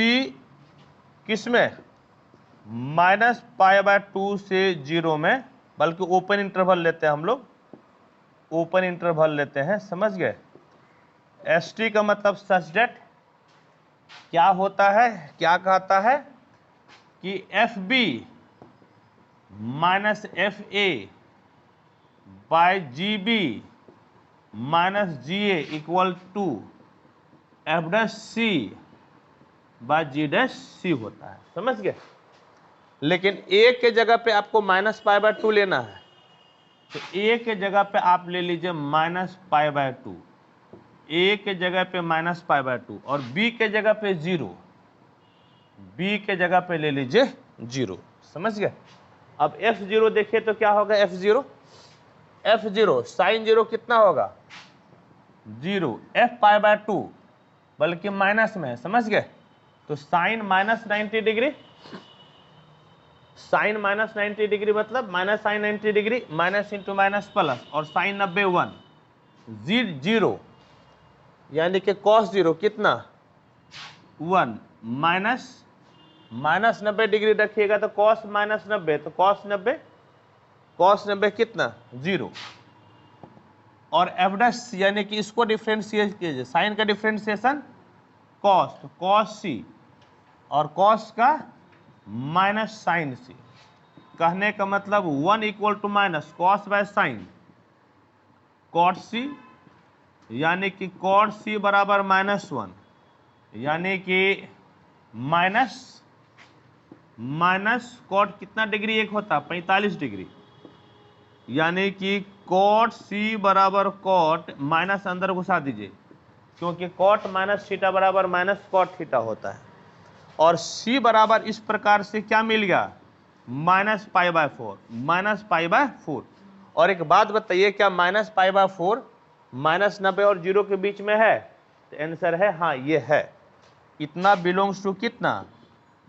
किसमें, -π/2 से 0 में, बल्कि ओपन इंटरवल लेते हैं हम लोग, ओपन इंटरवल लेते हैं, समझ गए। st का मतलब सच डेट क्या होता है, क्या कहता है कि fb -fa/gb -ga equal to f'(c)/g'(c) होता है, समझ गए। लेकिन a के जगह पे आपको -π/2 लेना है, तो a के जगह पे आप ले लीजिए -π/2, a के जगह पे -π/2 और b के जगह पे 0, b के जगह पे ले लीजिए 0, समझ गए। अब f0 देखिए तो क्या होगा, f0 साइन 0 कितना होगा, 0, f π/2 बल्कि माइनस में है, समझ गए। तो साइन -90 डिग्री, साइन -90 डिग्री मतलब minus sine 90 degree, minus into minus plus, और साइन 90 1, 0, यानी कि कॉस 0 कितना 1, माइनस 90 डिग्री रखिएगा तो कॉस -90, तो कॉस 90 कितना 0, और एफ' यानी कि इसको डिफ्रेंशिएट कीजिए, साइन का डिफ्रेंशिएशन कॉस, तो कॉस सी, और कॉस का माइनस साइन सी। कहने का मतलब 1 equal to minus cos by sine cot C, यानी कि कॉट सी बराबर -1, यानी कि माइनस कॉट कितना डिग्री एक होता, 45 डिग्री, यानी कि कॉट सी बराबर कॉट, माइनस अंदर घुसा दीजिए, क्योंकि कॉट माइनस थीटा बराबर माइनस कॉट थीटा होता है। और c बराबर इस प्रकार से क्या मिल गया, -π/4, -π/4। और एक बात बताइए, क्या -π/4 -90 और 0 के बीच में है? तो आंसर है हाँ, ये है। इतना बिलोंग्स टू कितना,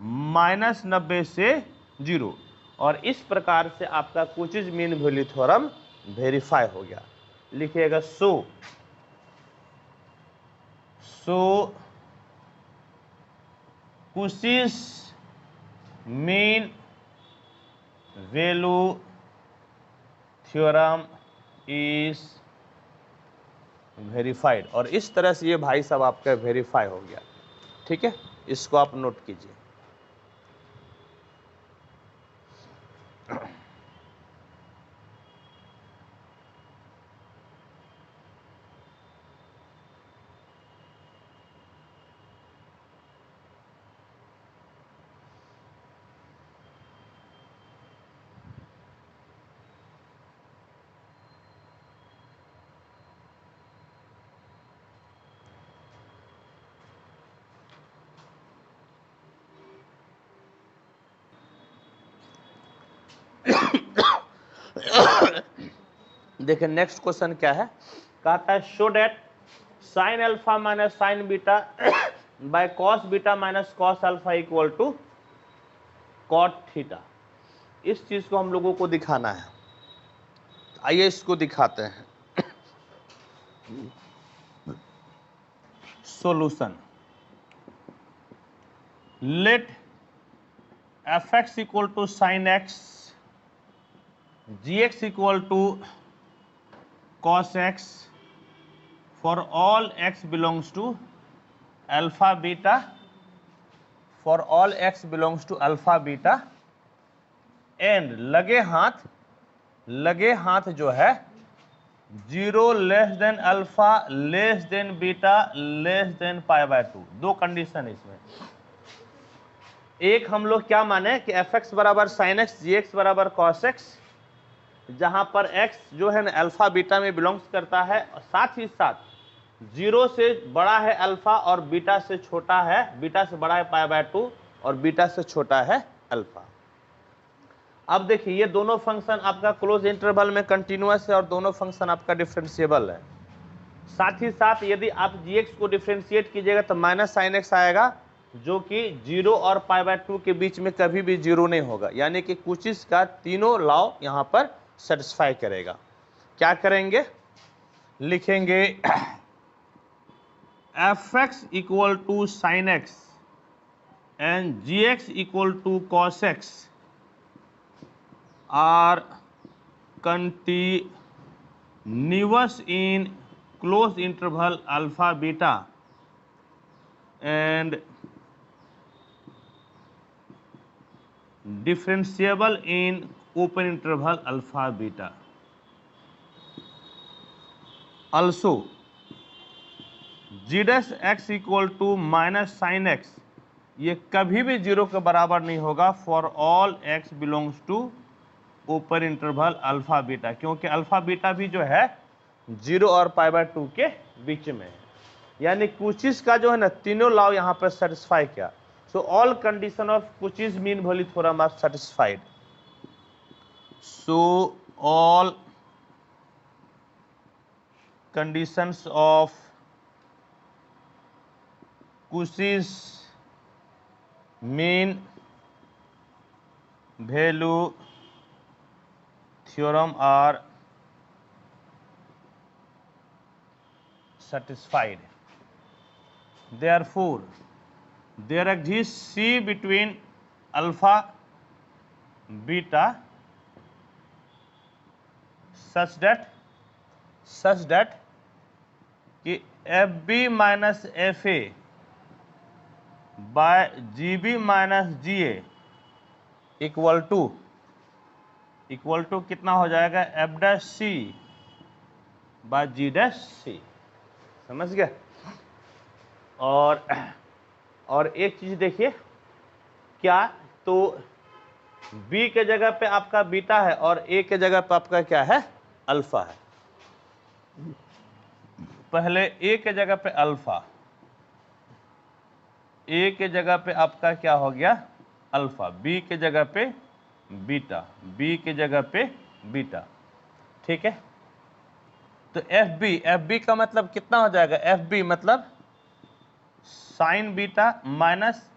-90 से 0। और इस प्रकार से आपका Cauchy's mean value theorem verify हो गया। लिखिएगा so Cauchy's mean value theorem is verified. और इस तरह से ये भाई साहब आपका वेरीफाई हो गया। ठीक है, इसको आप नोट कीजिए। देखिए नेक्स्ट क्वेश्चन क्या है, कहता है show that sine alpha minus sine beta by cos beta minus cos alpha equal to cot theta. इस चीज को हम लोगों को दिखाना है। आइए इसको दिखाते हैं। Solution, let fx equal to sine X, gx equal to cos x for all x belongs to alpha beta, for all x belongs to alpha beta and लगे हाथ जो है 0 less than alpha less than beta less than π/2। दो condition इसमें। एक हम लोग क्या माने कि fx बराबर साइन एक्स, gx बराबर cos x, जहां पर x जो है ना अल्फा बीटा में बिलोंग्स करता है, और साथ ही साथ 0 से बड़ा है अल्फा और बीटा से छोटा है, बीटा से बड़ा है π/2 और बीटा से छोटा है अल्फा। अब देखिए ये दोनों फंक्शन आपका क्लोज इंटरवल में कंटिन्यूअस है और दोनों फंक्शन आपका डिफरेंशिएबल है। साथ ही साथ यदि आप gx को डिफरेंशिएट कीजिएगा तो माइनस साइन एक्स आएगा, जो कि 0 और π/2 के बीच में कभी भी 0 नहीं होगा। यानी कि कुचिज का तीनों लॉ यहां पर सेटिस्फाई करेगा। क्या करेंगे, लिखेंगे fx equal to sine X and gx equal to cos x are continuous in closed interval alpha beta and differentiable in open interval alpha beta. Also g dash x equal to minus sin x, ये कभी भी 0 के बराबर नहीं होगा for all x belongs to open interval alpha beta, क्योंकि alpha beta भी जो है 0 और π/2 के बीच में है। यानी कुचिज का जो है ना तीनों लॉ यहां पर सेटिस्फाई किया। So all condition of Cauchy's mean value theorem are satisfied. So all conditions of Cauchy's mean value theorem are satisfied. Therefore, there exists C between alpha beta such that कि FB minus FA by GB minus GA equal to कितना हो जाएगा, F dash C by G dash C। समझ गया। और एक चीज देखिए क्या, तो B के जगह पे आपका बीटा है और A के जगह पे आपका क्या है, अल्फा है। पहले ए के जगह पे अल्फा, ए के जगह पे आपका क्या हो गया अल्फा, बी के जगह पे बीटा, बी के जगह पे बीटा, ठीक है। तो एफ बी का मतलब कितना हो जाएगा, एफ बी मतलब sine beta minus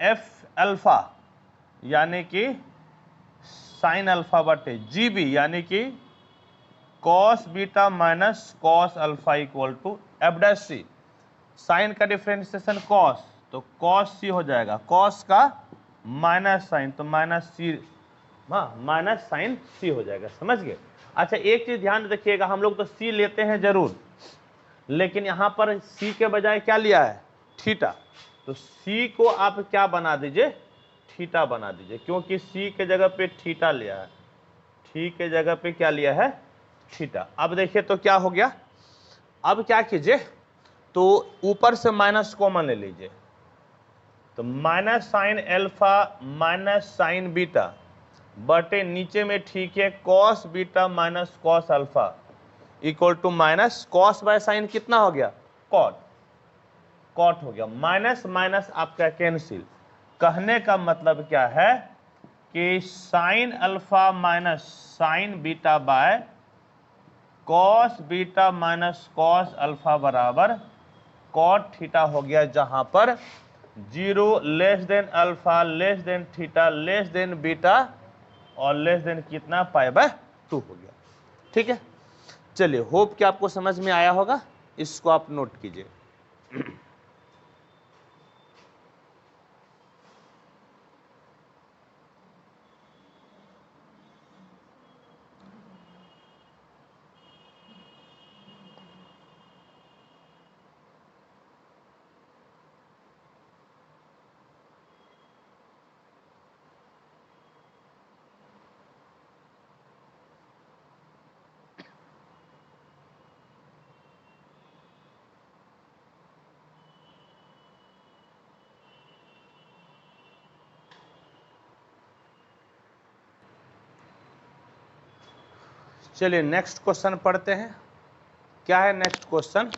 F alpha यानी कि साइन अल्फा बटे जी बी यानी कि cos beta minus cos alpha equal to F dash C. Sine का डिफ्रेंशिएशन कॉस, तो कॉस सी हो जाएगा, कॉस का माइनस साइन तो माइनस सी, हाँ माइनस साइन सी हो जाएगा, समझ गए। अच्छा एक चीज ध्यान रखिएगा, हम लोग तो सी लेते हैं जरूर, लेकिन यहां पर सी के बजाय क्या लिया है थीटा, तो सी को आप क्या बना दीजिए थीटा बना दीजिए, क्योंकि सी के जगह पे थीटा लिया है, ठी के जगह पे क्या लिया है थीटा। अब देखिए तो क्या हो गया, अब क्या कीजिए तो ऊपर से माइनस कॉमन ले लीजिए, तो minus sine alpha minus sine beta बटे नीचे में ठीक है cos beta minus cos alpha equal to minus cos by sine कितना हो गया कॉट, कॉट हो गया, माइनस माइनस आपका कैंसिल। कहने का मतलब क्या है कि sine alpha minus sine beta by cos beta minus cos alpha बराबर कॉट थीटा हो गया, जहां पर 0 less than alpha less than theta less than beta और लेस देन कितना पाई बाय 2 हो गया, ठीक है। चलिए होप कि आपको समझ में आया होगा, इसको आप नोट कीजिए। चलिए नेक्स्ट क्वेश्चन पढ़ते हैं। क्या है नेक्स्ट क्वेश्चन,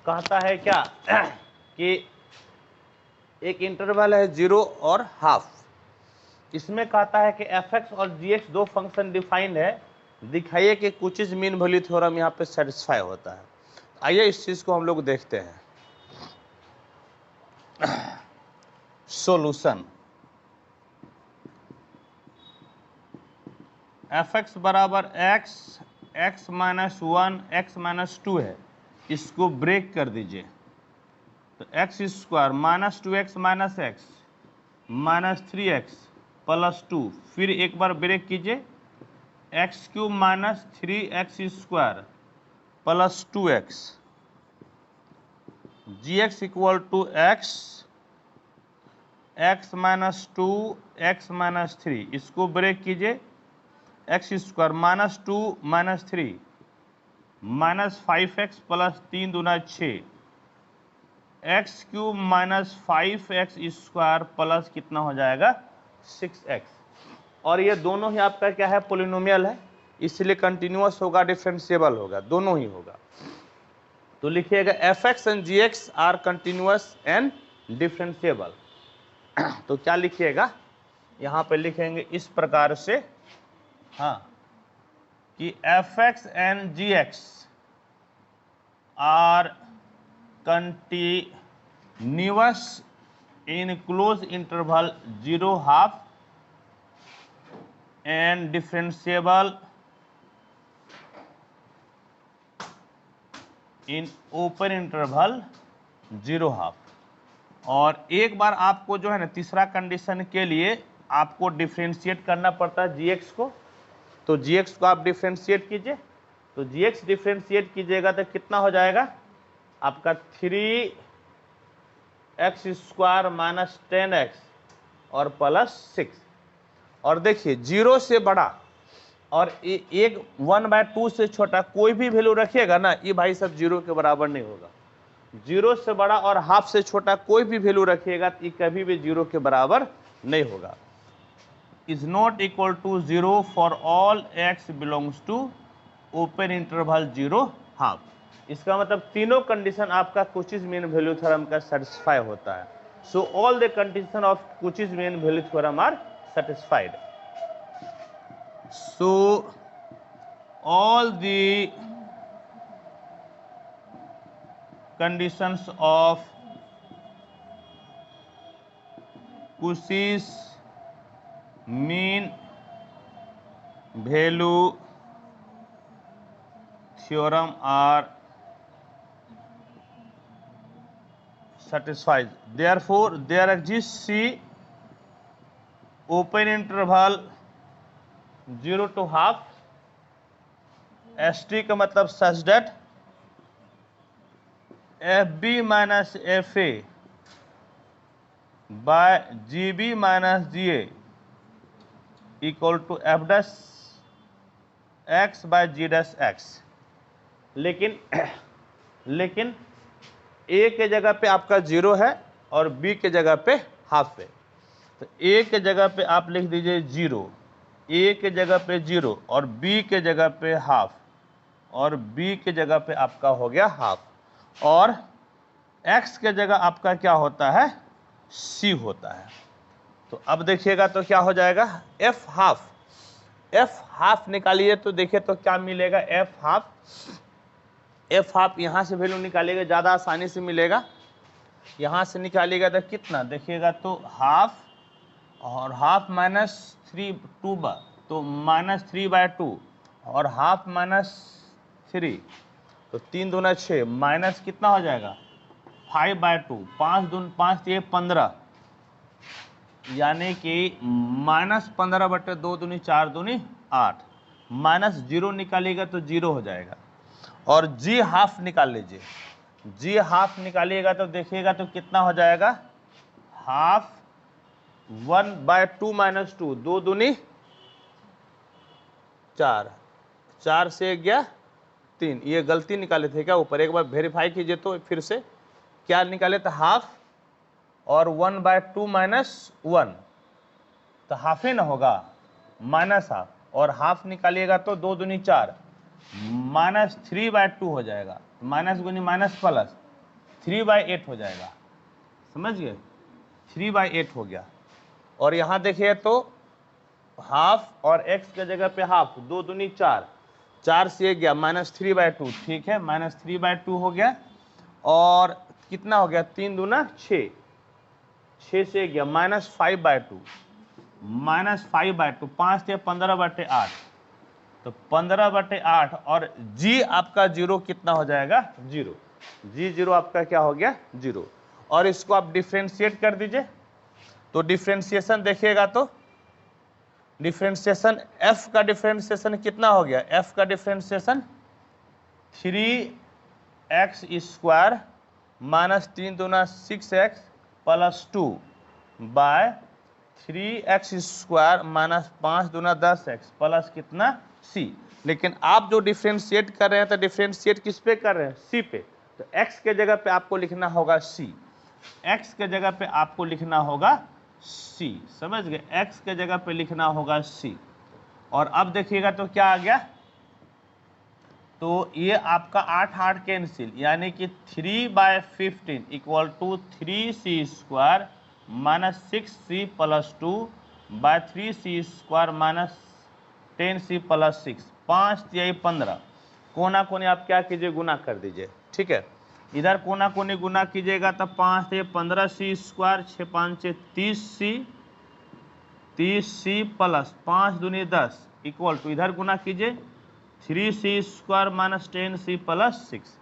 कहता है क्या कि एक इंटरवल है 0 और हाफ, इसमें कहता है कि fx और gx दो फंक्शन डिफाइंड है, दिखाइए कि कुछ चीज मीन वैल्यू थ्योरम यहाँ पे सेटिस्फाई होता है। आइए इस चीज को हम लोग देखते हैं। सॉल्यूशन fx बराबर x माइनस 1 x माइनस 2 है, इसको ब्रेक कर दीजिए, तो X square minus 2x minus X minus 3x plus 2, फिर एक बार ब्रेक कीजिए, X cube minus 3x square plus 2x gx equal to x minus 2 x minus 3, इसको ब्रेक कीजिए, एक्स स्क्वायर माइनस 2 माइनस 3 माइनस 5x प्लस 3 दूना 6, X cube minus 5x square plus कितना हो जाएगा 6x, और ये दोनों ही आपका क्या है पोलिनोमियल है, इसलिए कंटिन्यूअस होगा डिफरेंशिएबल होगा, दोनों ही होगा। तो लिखिएगा fx and gx are continuous and differentiable. तो क्या लिखिएगा यहाँ पे लिखेंगे इस प्रकार से, हाँ कि fx and gx are continuous in close interval 0 half and differentiable in open interval 0 half. और एक बार आपको जो है ना तीसरा कंडीशन के लिए आपको डिफरेंशिएट करना पड़ता है gx को, तो gx को आप डिफरेंशिएट कीजिए, तो gx डिफरेंशिएट कीजिएगा तो कितना हो जाएगा आपका 3x स्क्वायर माइनस 10x और प्लस 6, और देखिए 0 से बड़ा और एक 1/2 से छोटा कोई भी वैल्यू रखिएगा ना, ये भाई सब 0 के बराबर नहीं होगा। 0 से बड़ा और हाफ से छोटा कोई भी वैल्यू रखिएगा तो ये कभी भी 0 के बराबर नहीं होगा। Is not equal to 0 for all x belongs to open interval 0 half. इसका मतलब तीनों कंडीशन आपका कुचिज मीन वैल्यू थ्योरम का सेटिस्फाई होता है। So all the condition of Cauchy's mean value theorem are satisfied. So all the conditions of Cauchy's mean value theorem are satisfied. Therefore, there exists C open interval 0 to half ST का मतलब such that FB minus FA by GB minus GA equal to F dash X by G dash X। लेकिन A के जगह पे आपका 0 है और B के जगह पे हाफ है। तो A के जगह पे आप लिख दीजिए 0, A के जगह पे 0 और B के जगह पे हाफ, और B के जगह पे आपका हो गया हाफ, और X के जगह आपका क्या होता है, C होता है। तो अब देखिएगा तो क्या हो जाएगा, F हाफ निकालिए तो देखिए तो क्या मिलेगा, F हाफ यहाँ से वैल्यू निकालिएगा ज़्यादा आसानी से मिलेगा। यहाँ से निकालिएगा तो कितना देखिएगा तो हाफ, और हाफ माइनस 2 तो -3/2, और हाफ -3 तो 3 दूना 6 माइनस कितना हो जाएगा 5/2, 5 दून 5 ये 15, यानी कि -15/2 दूनी 4 दूनी 8, माइनस 0 निकालिएगा तो 0 हो जाएगा। और जी हाफ निकाल लीजिए, जी हाफ निकालिएगा तो देखिएगा तो कितना हो जाएगा, हाफ 1/2 - 2, 2 दूनी 4, 4 से गया 3, ये गलती निकाले थे क्या ऊपर, एक बार वेरीफाई कीजिए तो फिर से क्या निकाले थे, हाफ और 1/2 - 1 तो हाफ ही ना होगा, माइनस हाफ, और हाफ निकालिएगा तो 2 दूनी 4 -3/2 हो जाएगा, माइनस गुनी माइनस प्लस 3/8 हो जाएगा, समझ गए 3/8 हो गया। और यहाँ देखिए तो हाफ और x के जगह पे हाफ, 2 दूनी 4, 4 से गया -3/2, ठीक है -3/2 हो गया। और कितना हो गया 3 दूना 6, 6 से गया -5/2, -5/2, 5 से 15/8 तो 15/8, और g आपका 0 कितना हो जाएगा 0, g0 आपका क्या हो गया 0। और इसको आप डिफ्रेंशिएट कर दीजिए तो डिफ्रेंशिएशन देखिएगा तो डिफ्रेंशिएशन f का डिफ्रेंशिएशन कितना हो गया, f का डिफ्रेंशिएशन 3x² -3 दूना 6x + 2 बाय 3x² -5 दूना 10x प्लस कितना c। लेकिन आप जो डिफ्रेंशिएट कर रहे हैं तो डिफ्रेंशिएट किस पे कर रहे हैं, c पे, तो x के जगह पे आपको लिखना होगा c, x के जगह पे आपको लिखना होगा c, समझ गए, x के जगह पे लिखना होगा c। और अब देखिएगा तो क्या आ गया, तो ये आपका 8 कैंसिल, यानी कि 3/15 = 3c² -6c + 2 bye 3c² -10c + 6, 5 × 15, कोना कोनी आप क्या कीजिए गुना कर दीजिए, ठीक है। इधर कोना कोनी गुना कीजिएगा तो 5 × 15c², 6 × 5 = 30c, 30c + 5 दूनी 10 इक्वल टू, इधर गुना कीजिए 3c² -10c + 6,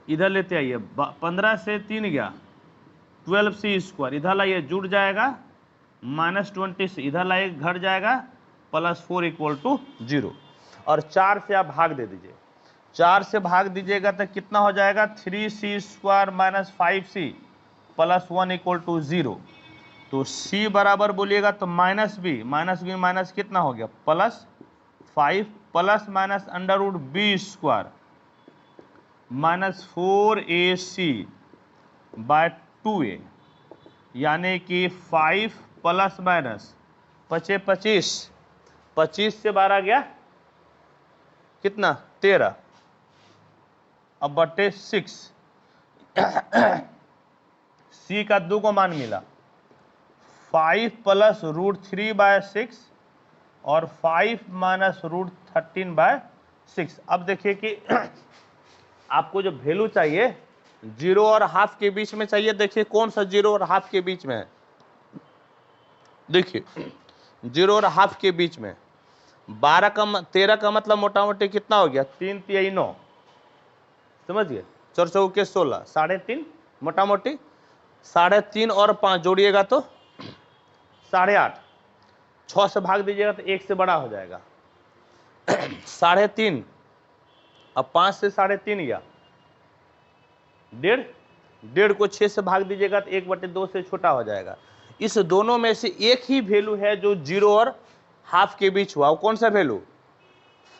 इधर लेते आइए 15 से 3 गया 12c², इधर लाइए जुड़ जाएगा -20 इधर लाइए घट जाएगा +4 = 0। और 4 से आप भाग दे दीजिए, 4 से भाग दीजिएगा तो कितना हो जाएगा 3c² -5c + 1 = 0। तो c बराबर बोलिएगा तो -b माइनस कितना हो गया +5 plus minus √b² -4ac bye 2a, यानी कि 5 प्लस माइनस 25, 25 से 12 गया कितना 13, अब बटे 6, सी का 2 को मान मिला, 5 प्लस √3/6 और 5 माइनस √13/6। अब देखिए कि आपको जो वैल्यू चाहिए 0 और हाफ के बीच में चाहिए। देखिए कौन सा 0 और हाफ के बीच में है, देखिए 0 और हाफ के बीच में 13 का मतलब मोटा मोटी कितना हो गया, 3 3 9, समझिए 4 चौके 16, 3.5 मोटा मोटी 3.5 और 5 जोड़िएगा तो 8.5, 6 से भाग दीजिएगा तो 1 से बड़ा हो जाएगा 3.5, अब 5 से 3.5 गया 1.5 को 6 से भाग दीजिएगा तो 1/2 से छोटा हो जाएगा। इस दोनों में से एक ही वैल्यू है जो 0 और हाफ के बीच हुआ, वो कौन सा वैल्यू,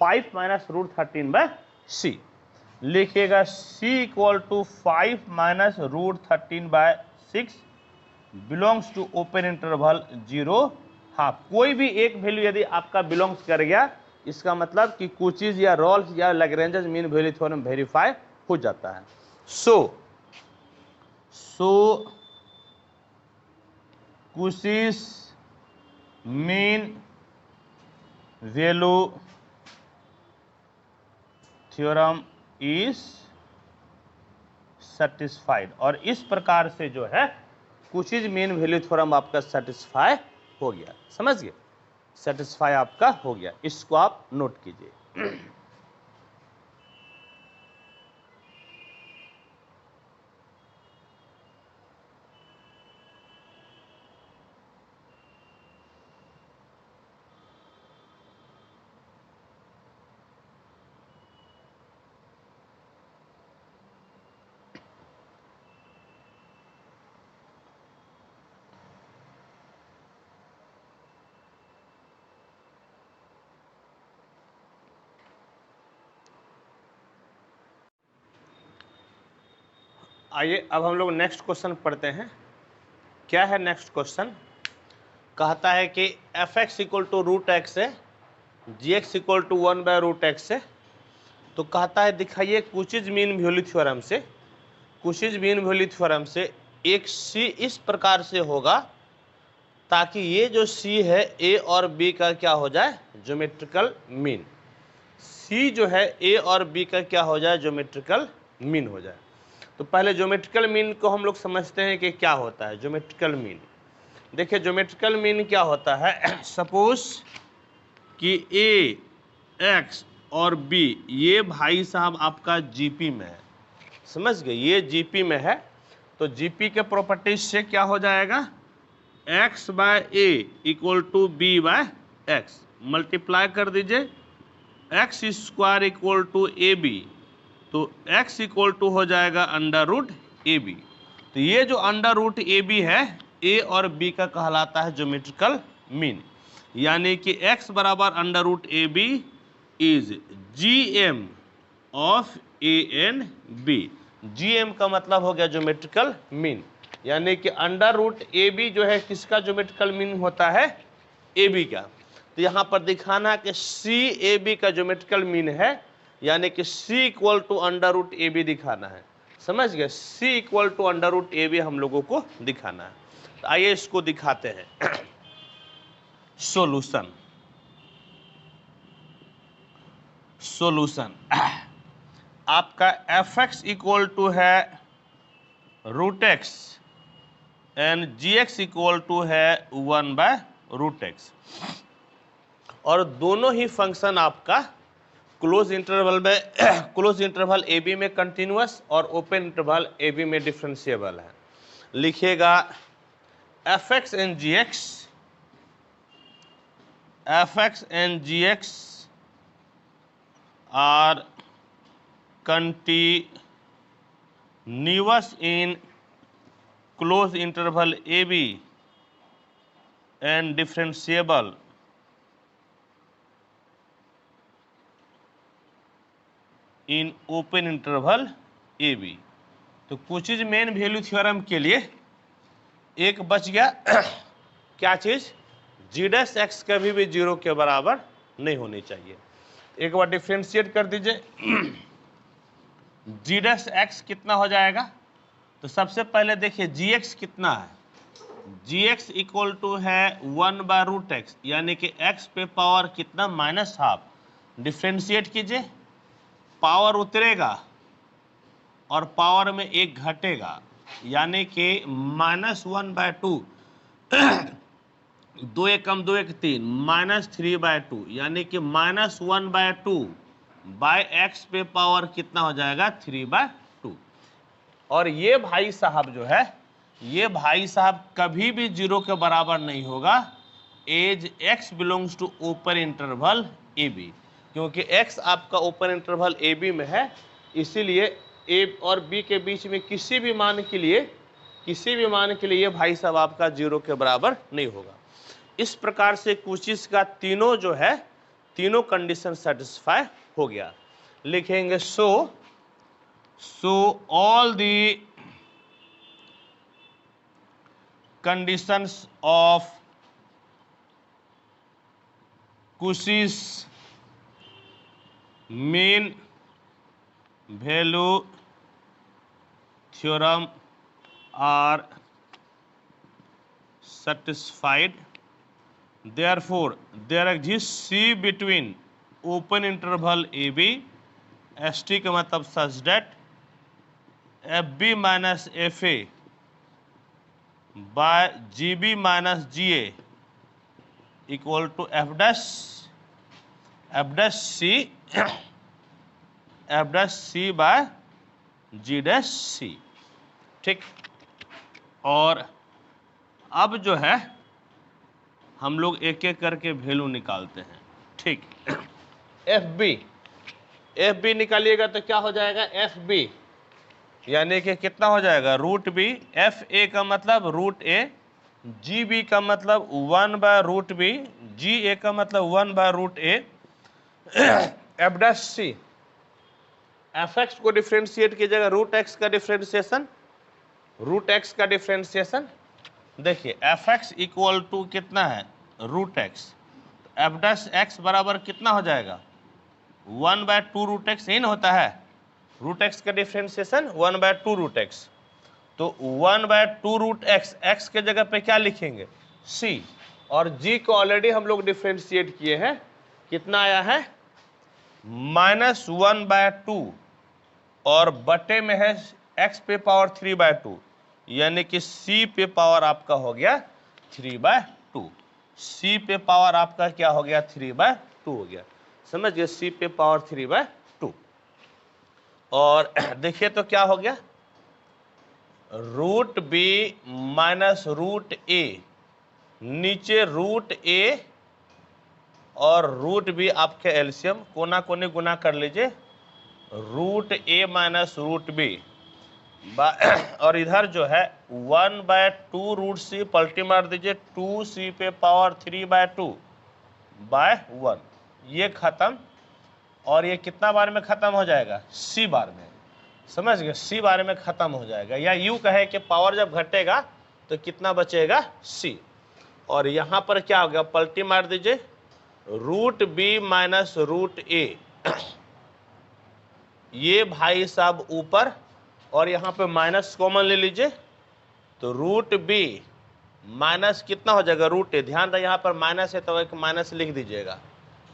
5 माइनस √13/c। लिखिएगा c equal to 5 minus √13/6 belongs to open interval 0 half. कोई भी एक वैल्यू यदि आपका बिलोंग्स कर गया, इसका मतलब कि कुचीज या रॉल्स या Lagrange mean value theorem verify हो जाता है। So Cauchy's mean value theorem is satisfied, और इस प्रकार से जो है कुचीज मीन वैल्यू थ्योरम आपका सेटिस्फाई हो गया, समझ गए, सेटिस्फाई आपका हो गया। इसको आप नोट कीजिए। आइए अब हम लोग नेक्स्ट क्वेश्चन पढ़ते हैं। क्या है नेक्स्ट क्वेश्चन, कहता है कि f(x) इक्वल टू √x है, gx इक्वल टू 1/√x है। तो कहता है दिखाइए कुचीज मीन वैल्यू थ्योरम से, कुचीज मीन वैल्यू थ्योरम से एक c इस प्रकार से होगा ताकि ये जो c है a और b का क्या हो जाए, ज्योमेट्रिकल मीन। c जो है a और b का क्या हो जाए, ज्योमेट्रिकल मीन हो जाए। तो पहले ज्योमेट्रिकल मीन को हम लोग समझते हैं कि क्या होता है ज्योमेट्रिकल मीन। देखिए ज्योमेट्रिकल मीन क्या होता है, सपोज कि a x और b ये भाई साहब आपका जीपी में है, समझ गए, ये जीपी में है। तो जीपी के प्रॉपर्टीज से क्या हो जाएगा, x/a equal to b/x, multiply कर दीजिए x² इक्वल टू ab, तो x इक्वल टू हो जाएगा √ab। तो ये जो √ab है a और b का कहलाता है ज्योमेट्रिकल मीन, यानी कि x बराबर √ab is gm of a and b। gm का मतलब हो गया ज्योमेट्रिकल मीन, यानी कि √ab जो है किसका ज्योमेट्रिकल मीन होता है, ab का। तो यहाँ पर दिखाना है कि CAB का ज्योमेट्रिकल मीन है, यानी कि c इक्वल टू √ab दिखाना है, समझ गए, c इक्वल टू √ab हम लोगों को दिखाना है। तो आइए इसको दिखाते हैं। सॉल्यूशन आपका f(x) इक्वल टू है √x and gx equal to है 1/√x, और दोनों ही फंक्शन आपका क्लोज इंटरवल में क्लोज इंटरवल ए बी में कंटिन्यूअस और ओपन इंटरवल ए बी में डिफरेंशिएबल है। लिखिएगा f(x) and gx are continuous in close interval A B and differentiable in open interval A B. तो कुचीज मेन वैल्यू थ्योरम के लिए एक बच गया क्या चीज, g' कभी भी 0 के बराबर नहीं होनी चाहिए। एक बार डिफ्रेंशिएट कर दीजिए, जी डैश एक्स कितना हो जाएगा? तो सबसे पहले देखिए जी एक्स कितना है, जी एक्स इक्वल टू है 1/√x, यानी कि x पे पावर कितना -12। डिफ्रेंशिएट कीजिए, पावर उतरेगा और पावर में एक घटेगा, यानी कि -1/2, 2 एकम 2 एक 3, -3/2, यानी कि -1/2 बाय एक्स पे पावर कितना हो जाएगा 3/2। और ये भाई साहब जो है, ये भाई साहब कभी भी 0 के बराबर नहीं होगा as x belongs to open interval A B, क्योंकि x आपका ओपन इंटरवल ए बी में है, इसीलिए a और b के बीच में किसी भी मान के लिए ये भाई साहब आपका 0 के बराबर नहीं होगा। इस प्रकार से कुछ का तीनों जो है, तीनों कंडीशन सेटिस्फाई हो गया। लिखेंगे so all the conditions of Cauchy's mean value theorem are satisfied, therefore there exists C between open interval AB, ST का मतलब such that FB minus FA by GB minus GA equal to F dash C by G dash C। ठीक, और अब जो है हम लोग एक एक करके वैल्यू निकालते हैं। ठीक, एफ बी निकालिएगा तो क्या हो जाएगा, एफ बी यानी कि कितना हो जाएगा √b, एफ ए का मतलब √a, जी बी का मतलब 1/√b, जी ए का मतलब 1/√a, एफ डैश सी, एफ एक्स को डिफ्रेंशिएट कीजिएगा, √x का डिफ्रेंशिएशन, देखिए एफ एक्स इक्वल टू कितना है √x, एफ डैश एक्स बराबर कितना हो जाएगा 1/2√x, यही ना होता है, √x का डिफ्रेंशिएशन 1/2√x, तो 1/2√x, x के जगह पे क्या लिखेंगे c, और g को ऑलरेडी हम लोग डिफ्रेंशिएट किए हैं, कितना आया है -1/2, और बटे में है x पे पावर 3/2, यानी कि c पे पावर आपका हो गया 3/2, c पे पावर आपका क्या हो गया 3/2 हो गया, समझ गए, c पे पावर 3/2। और देखिए तो क्या हो गया, √b माइनस √a, नीचे √a और √b आपके एलसीएम कोना कोने गुना कर लीजिए, √a माइनस √b, और इधर जो है 1/2√c पलटी मार दीजिए, 2c पे पावर 3/2/1, ये खत्म, और ये कितना बार में खत्म हो जाएगा c बार में, समझ गए, c बार में खत्म हो जाएगा, या यूं कहे कि पावर जब घटेगा तो कितना बचेगा c, और यहां पर क्या हो गया पलटी मार दीजिए, √b माइनस √a, ये भाई साहब ऊपर, और यहां पे माइनस कॉमन ले लीजिए, तो √b माइनस कितना हो जाएगा √a, ध्यान रहे यहां पर माइनस है तो एक माइनस लिख दीजिएगा,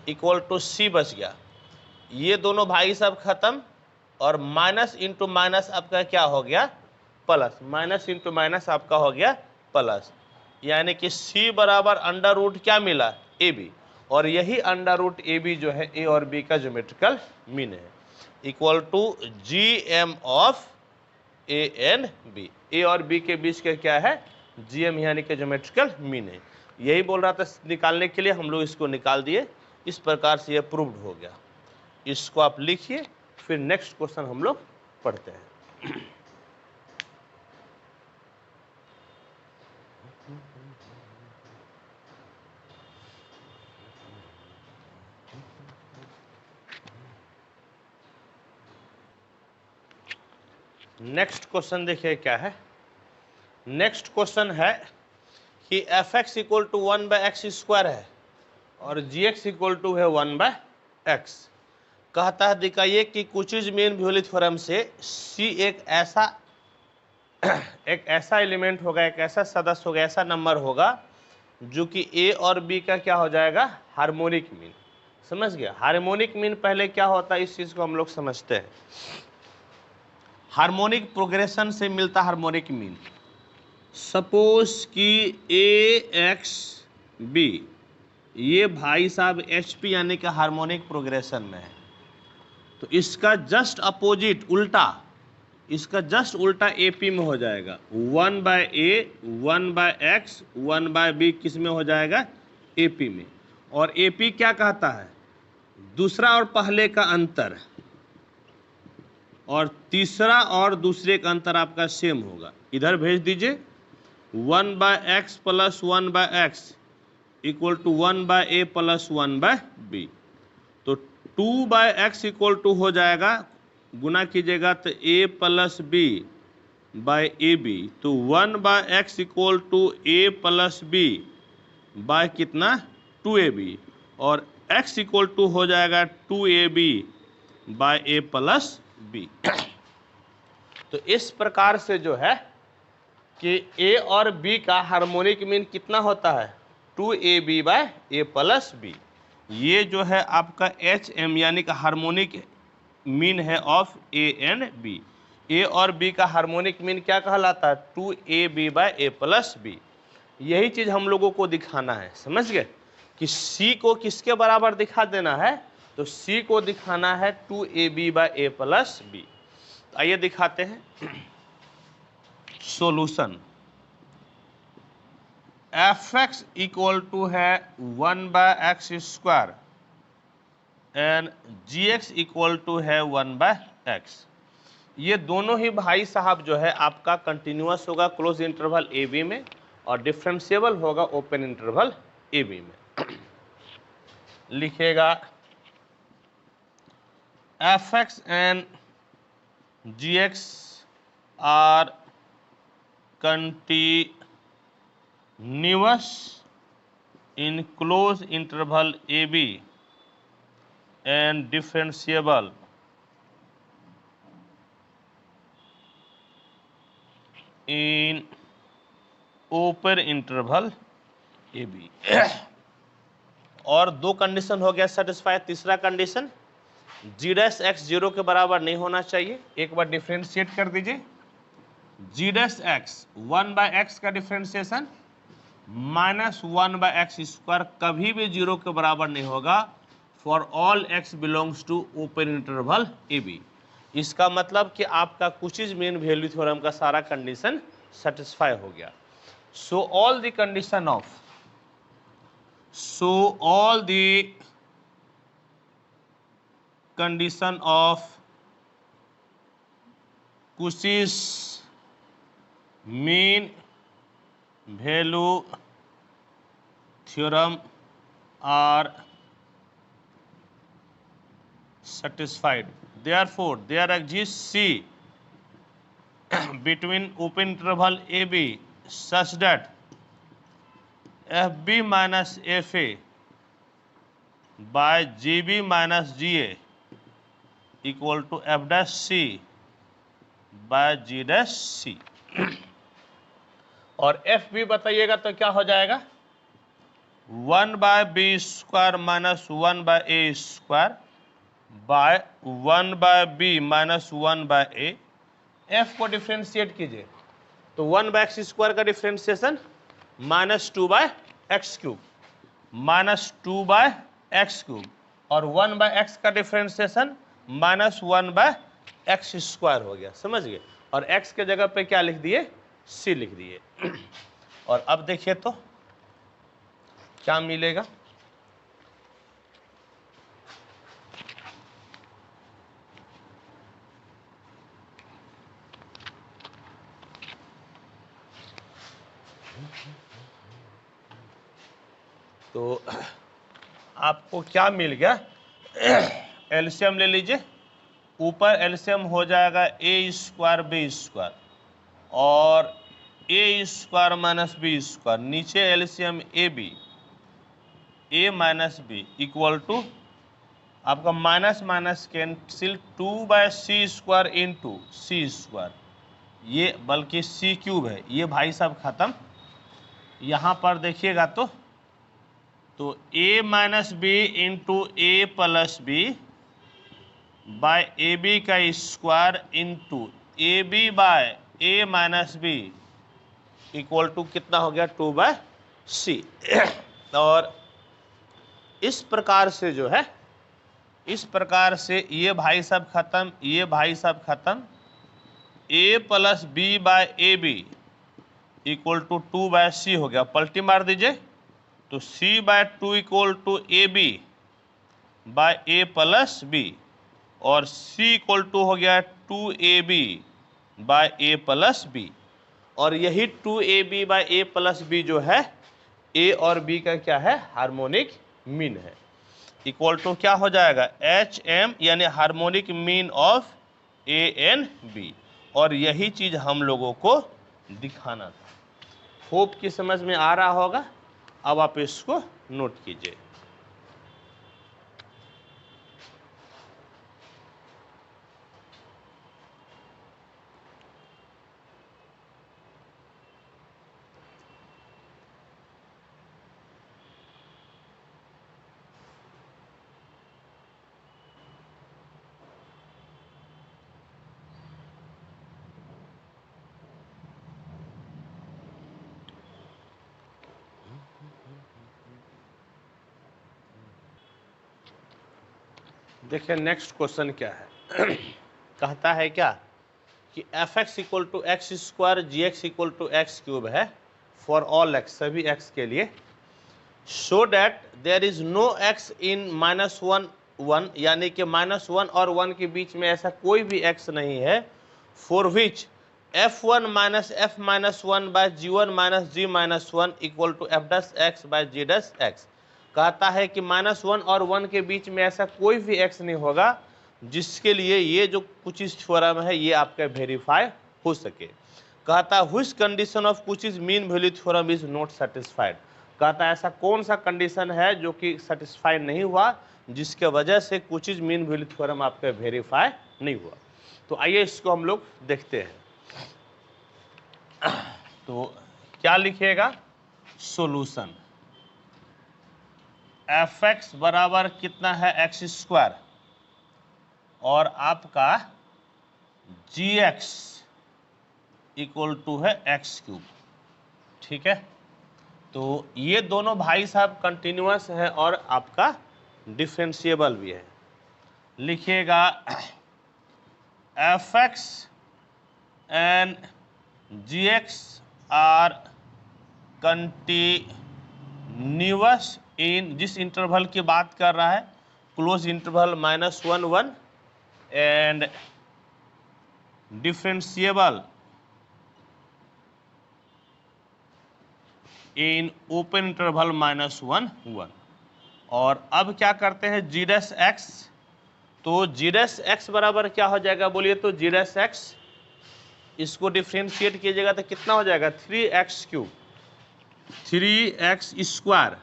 इक्वल टू c बच गया, ये दोनों भाई साहब खत्म, और माइनस इंटू माइनस आपका क्या हो गया प्लस, माइनस इंटू माइनस आपका हो गया प्लस, यानी कि c बराबर अंडर रूट क्या मिला ए बी, और यही अंडर रूट जो है ए और बी का ज्योमेट्रिकल मीन है, equal to G M of A and B, A और बी के बीच का क्या है जी एम, यानी कि ज्योमेट्रिकल मीन है, यही बोल रहा था निकालने के लिए, हम लोग इसको निकाल दिए, इस प्रकार से ये प्रूव्ड हो गया। इसको आप लिखिए, फिर नेक्स्ट क्वेश्चन हम लोग पढ़ते हैं। नेक्स्ट क्वेश्चन देखिए क्या है, नेक्स्ट क्वेश्चन है कि F x equal to 1/x² है और जी एक्स इक्वल टू है 1/x, कहता है दिखाइए कि कुचिज मीन वैल्यू थ्योरम से सी एक ऐसा एलिमेंट होगा, एक ऐसा सदस्य होगा, ऐसा नंबर होगा जो कि ए और बी का क्या हो जाएगा, हार्मोनिक मीन। समझ गया? हार्मोनिक मीन पहले क्या होता है इस चीज को हम लोग समझते हैं। हार्मोनिक प्रोग्रेशन से मिलता हार्मोनिक मीन। सपोज कि ए एक्स बी ये भाई साहब एच पी यानी कि हार्मोनिक प्रोग्रेशन में है, तो इसका जस्ट अपोजिट उल्टा, इसका जस्ट उल्टा ए पी में हो जाएगा। 1/a 1/x 1/b किस में हो जाएगा, ए पी में। और ए पी क्या कहता है, दूसरा और पहले का अंतर, और तीसरा और दूसरे का अंतर आपका सेम होगा। इधर भेज दीजिए 1/x + 1/x equal to 1/a + 1/b। तो 2/x इक्वल टू हो जाएगा, गुना कीजिएगा तो a + b/ab, तो 1/x equal to a + b by कितना, 2ab, और x इक्वल टू हो जाएगा 2ab/a + b। तो इस प्रकार से जो है कि a और b का हार्मोनिक मीन कितना होता है, 2ab/a + b। ये जो है आपका HM यानी कि हार्मोनिक मीन है of A and B. A और बी का हार्मोनिक मीन क्या कहलाता है, 2ab/a + b। यही चीज हम लोगों को दिखाना है। समझ गए कि C को किसके बराबर दिखा देना है, तो C को दिखाना है 2ab/a + b। आइए दिखाते हैं सॉल्यूशन। fx इक्वल टू है 1/x² and gx equal to है 1/x। ये दोनों ही भाई साहब जो है आपका कंटिन्यूअस होगा क्लोज इंटरवल ए बी में, और डिफरेंशिएबल होगा ओपन इंटरवल ए बी में। लिखेगा fx and gx are continuous in close interval A B and differentiable in open interval AB। और दो कंडीशन हो गया सेटिस्फाई। तीसरा कंडीशन g' जीरो के बराबर नहीं होना चाहिए। एक बार डिफ्रेंशिएट कर दीजिए, g' 1/x का डिफ्रेंशिएशन -1/x² कभी भी जीरो के बराबर नहीं होगा for all x belongs to open interval A B. इसका मतलब कि आपका कुचिज मीन वैल्यू थ्योरम का सारा कंडीशन सेटिस्फाई हो गया। So all the condition of Cauchy's mean value theorem are satisfied. Therefore, there exists C between open interval AB such that FB minus FA by GB minus GA equal to F' by G' और FB बताइएगा तो क्या हो जाएगा, 1/B² minus 1/A² by 1/b minus 1/a। f को differentiate कीजिए तो 1/x² का डिफ्रेंशिएशन -2/x³ -2/x³ और 1/x का डिफ्रेंशिएशन -1/x² हो गया। समझ गए? और x के जगह पे क्या लिख दिए, c लिख दिए। और अब देखिए तो क्या मिलेगा, तो आपको क्या मिल गया, एलसीएम ले लीजिए। ऊपर एलसीएम हो जाएगा a² b² और a² माइनस b²। नीचे LCM a b a minus b equal to आपका minus minus cancel 2/c² into c², ये बल्कि c³ है, ये भाई साहब खत्म। यहाँ पर देखिएगा तो a minus B into A plus B by A B का square into A B by A minus B equal to कितना हो गया 2/c। और इस प्रकार से जो है, इस प्रकार से ये भाई साहब खत्म, ये भाई साहब खत्म, a plus B by A B equal to 2/c हो गया। पलटी मार दीजिए तो c/2 equal to A B by A plus B, और c इक्वल टू हो गया 2ab bye A plus B. और यही 2ab bye A plus B जो है a और b का क्या है, हार्मोनिक मीन है। इक्वल टू क्या हो जाएगा, HM यानी harmonic mean of a and b। और यही चीज हम लोगों को दिखाना था। होप की समझ में आ रहा होगा। अब आप इसको नोट कीजिए। देखिए नेक्स्ट क्वेश्चन क्या है। कहता है क्या कि fx equal to x² gx equal to x³ है फॉर ऑल x, सभी x के लिए। So that there is no x in -1 1, यानी कि -1 और 1 के बीच में ऐसा कोई भी x नहीं है। For which f1 minus f minus 1 by g1 minus g minus 1 equal to f'(x) by g'(x)। कहता है कि -1 और 1 के बीच में ऐसा कोई भी x नहीं होगा जिसके लिए ये जो कुचिज थ्योरम है ये आपका वेरीफाई हो सके। कहता है which condition of Cauchy's mean value theorem is not satisfied. कहता है ऐसा कौन सा कंडीशन है जो कि सेटिस्फाइड नहीं हुआ, जिसके वजह से कुचिज मीन वैल्यू थ्योरम आपका वेरीफाई नहीं हुआ। तो आइए इसको हम लोग देखते हैं। तो क्या लिखिएगा, सॉल्यूशन fx बराबर कितना है x² और आपका gx इक्वल टू है x³। ठीक है, तो ये दोनों भाई साहब कंटिन्यूअस है और आपका डिफरेंशिएबल भी है। लिखिएगा fx and gx are continuous in, जिस इंटरवल की बात कर रहा है close interval -1 1, and differentiable in open interval -1 1। और अब क्या करते हैं g'(x), तो g'(x) बराबर क्या हो जाएगा बोलिए, तो g'(x) इसको डिफरेंशिएट कीजिएगा तो कितना हो जाएगा 3x³, 3x²।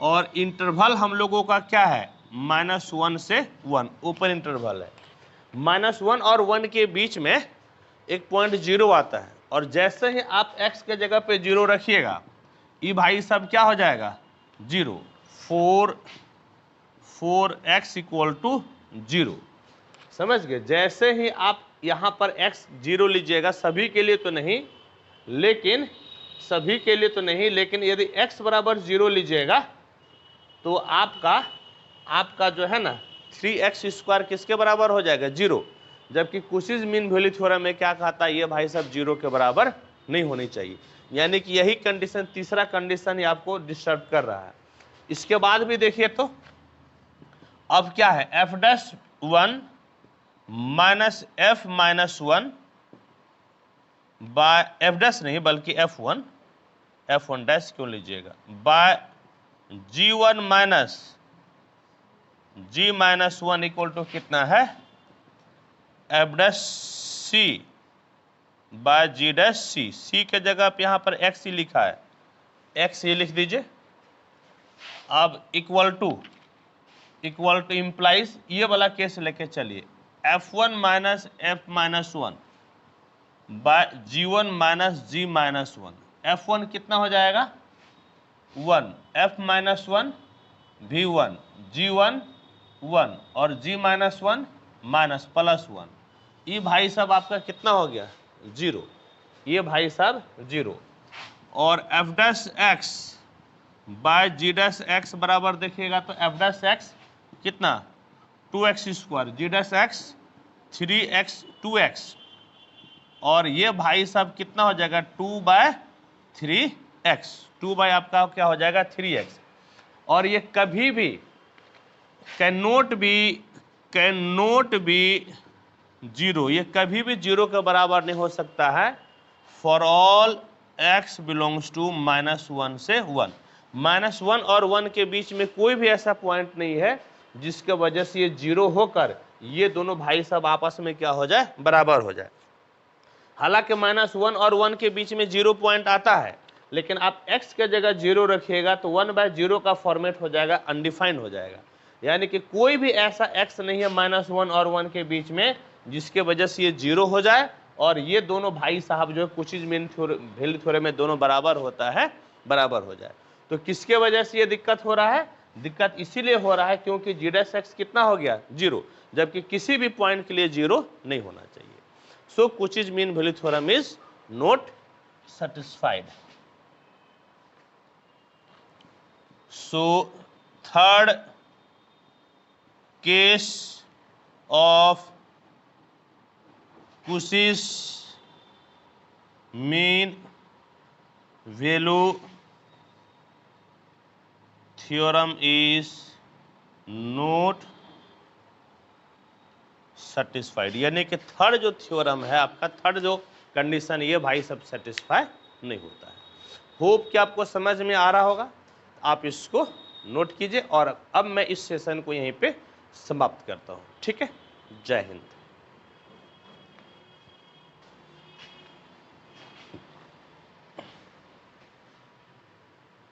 और इंटरवल हम लोगों का क्या है -1 से 1, ओपन इंटरवल है। -1 और 1 के बीच में एक पॉइंट 0 आता है, और जैसे ही आप x के जगह पे 0 रखिएगा ये भाई सब क्या हो जाएगा 0। 4x equal to 0। समझ गए। जैसे ही आप यहाँ पर x 0 लीजिएगा, सभी के लिए तो नहीं, लेकिन सभी के लिए तो नहीं, लेकिन यदि x बराबर 0 लीजिएगा तो आपका जो है ना 3x² किसके बराबर हो जाएगा 0। जबकि कुचिज मीन वैल्यू थ्योरम में क्या कहता है, ये भाई साहब 0 के बराबर नहीं होनी चाहिए। यानी कि यही कंडीशन, तीसरा कंडीशन ही आपको डिस्टर्ब कर रहा है। इसके बाद भी देखिए तो अब क्या है f'1 minus f minus 1 by f' नहीं बल्कि f1 क्यों लीजिएगा, by g1 minus g minus 1 equal to कितना है f' बाय g'(c), c के जगह पे यहाँ पर x ही लिखा है, x ही लिख दीजिए। अब equal to equal to implies ये वाला केस लेके चलिए F1 minus F minus one by G1 minus G minus one. F1 कितना हो जाएगा 1, F minus one V1, G1 1 और G minus one minus plus one. ये भाई साहब आपका कितना हो गया 0, ये भाई साहब 0। और F dash X by G dash X बराबर देखिएगा तो F डैश एक्स कितना 2x square, G dash x 3x 2x और ये भाई साहब कितना हो जाएगा 2/3x, 2 बाय आपका क्या हो जाएगा 3x। और ये कभी भी कैन नोट बी 0, ये कभी भी 0 के बराबर नहीं हो सकता है for all x belongs to -1 से 1। -1 और 1 के बीच में कोई भी ऐसा पॉइंट नहीं है जिसके वजह से ये 0 होकर ये दोनों भाई साहब आपस में क्या हो जाए बराबर हो जाए। हालांकि -1 और 1 के बीच में 0 पॉइंट आता है, लेकिन आप x के जगह 0 रखिएगा तो 1/0 का फॉर्मेट हो जाएगा, अनडिफाइंड हो जाएगा। यानी कि कोई भी ऐसा x नहीं है -1 और 1 के बीच में जिसके वजह से ये 0 हो जाए और ये दोनों भाई साहब जो कुछ मीन वैल्यू थ्योरम में दोनों बराबर होता है, बराबर हो जाए। तो किसके वजह से ये दिक्कत हो रहा है? दिक्कत इसीलिए हो रहा है क्योंकि G डैश x कितना हो गया 0, जबकि किसी भी पॉइंट के लिए 0 नहीं होना चाहिए। सो Cauchy's mean value theorem is not satisfied. So third case of Cauchy's mean value theorem is not satisfied। यानी कि थर्ड जो थ्योरम है आपका, थर्ड जो कंडीशन, ये भाई सब सेटिस्फाई नहीं होता है। होप कि आपको समझ में आ रहा होगा, आप इसको नोट कीजिए। और अब मैं इस सेशन को यहीं पे समाप्त करता हूँ। ठीक है, जय हिंद।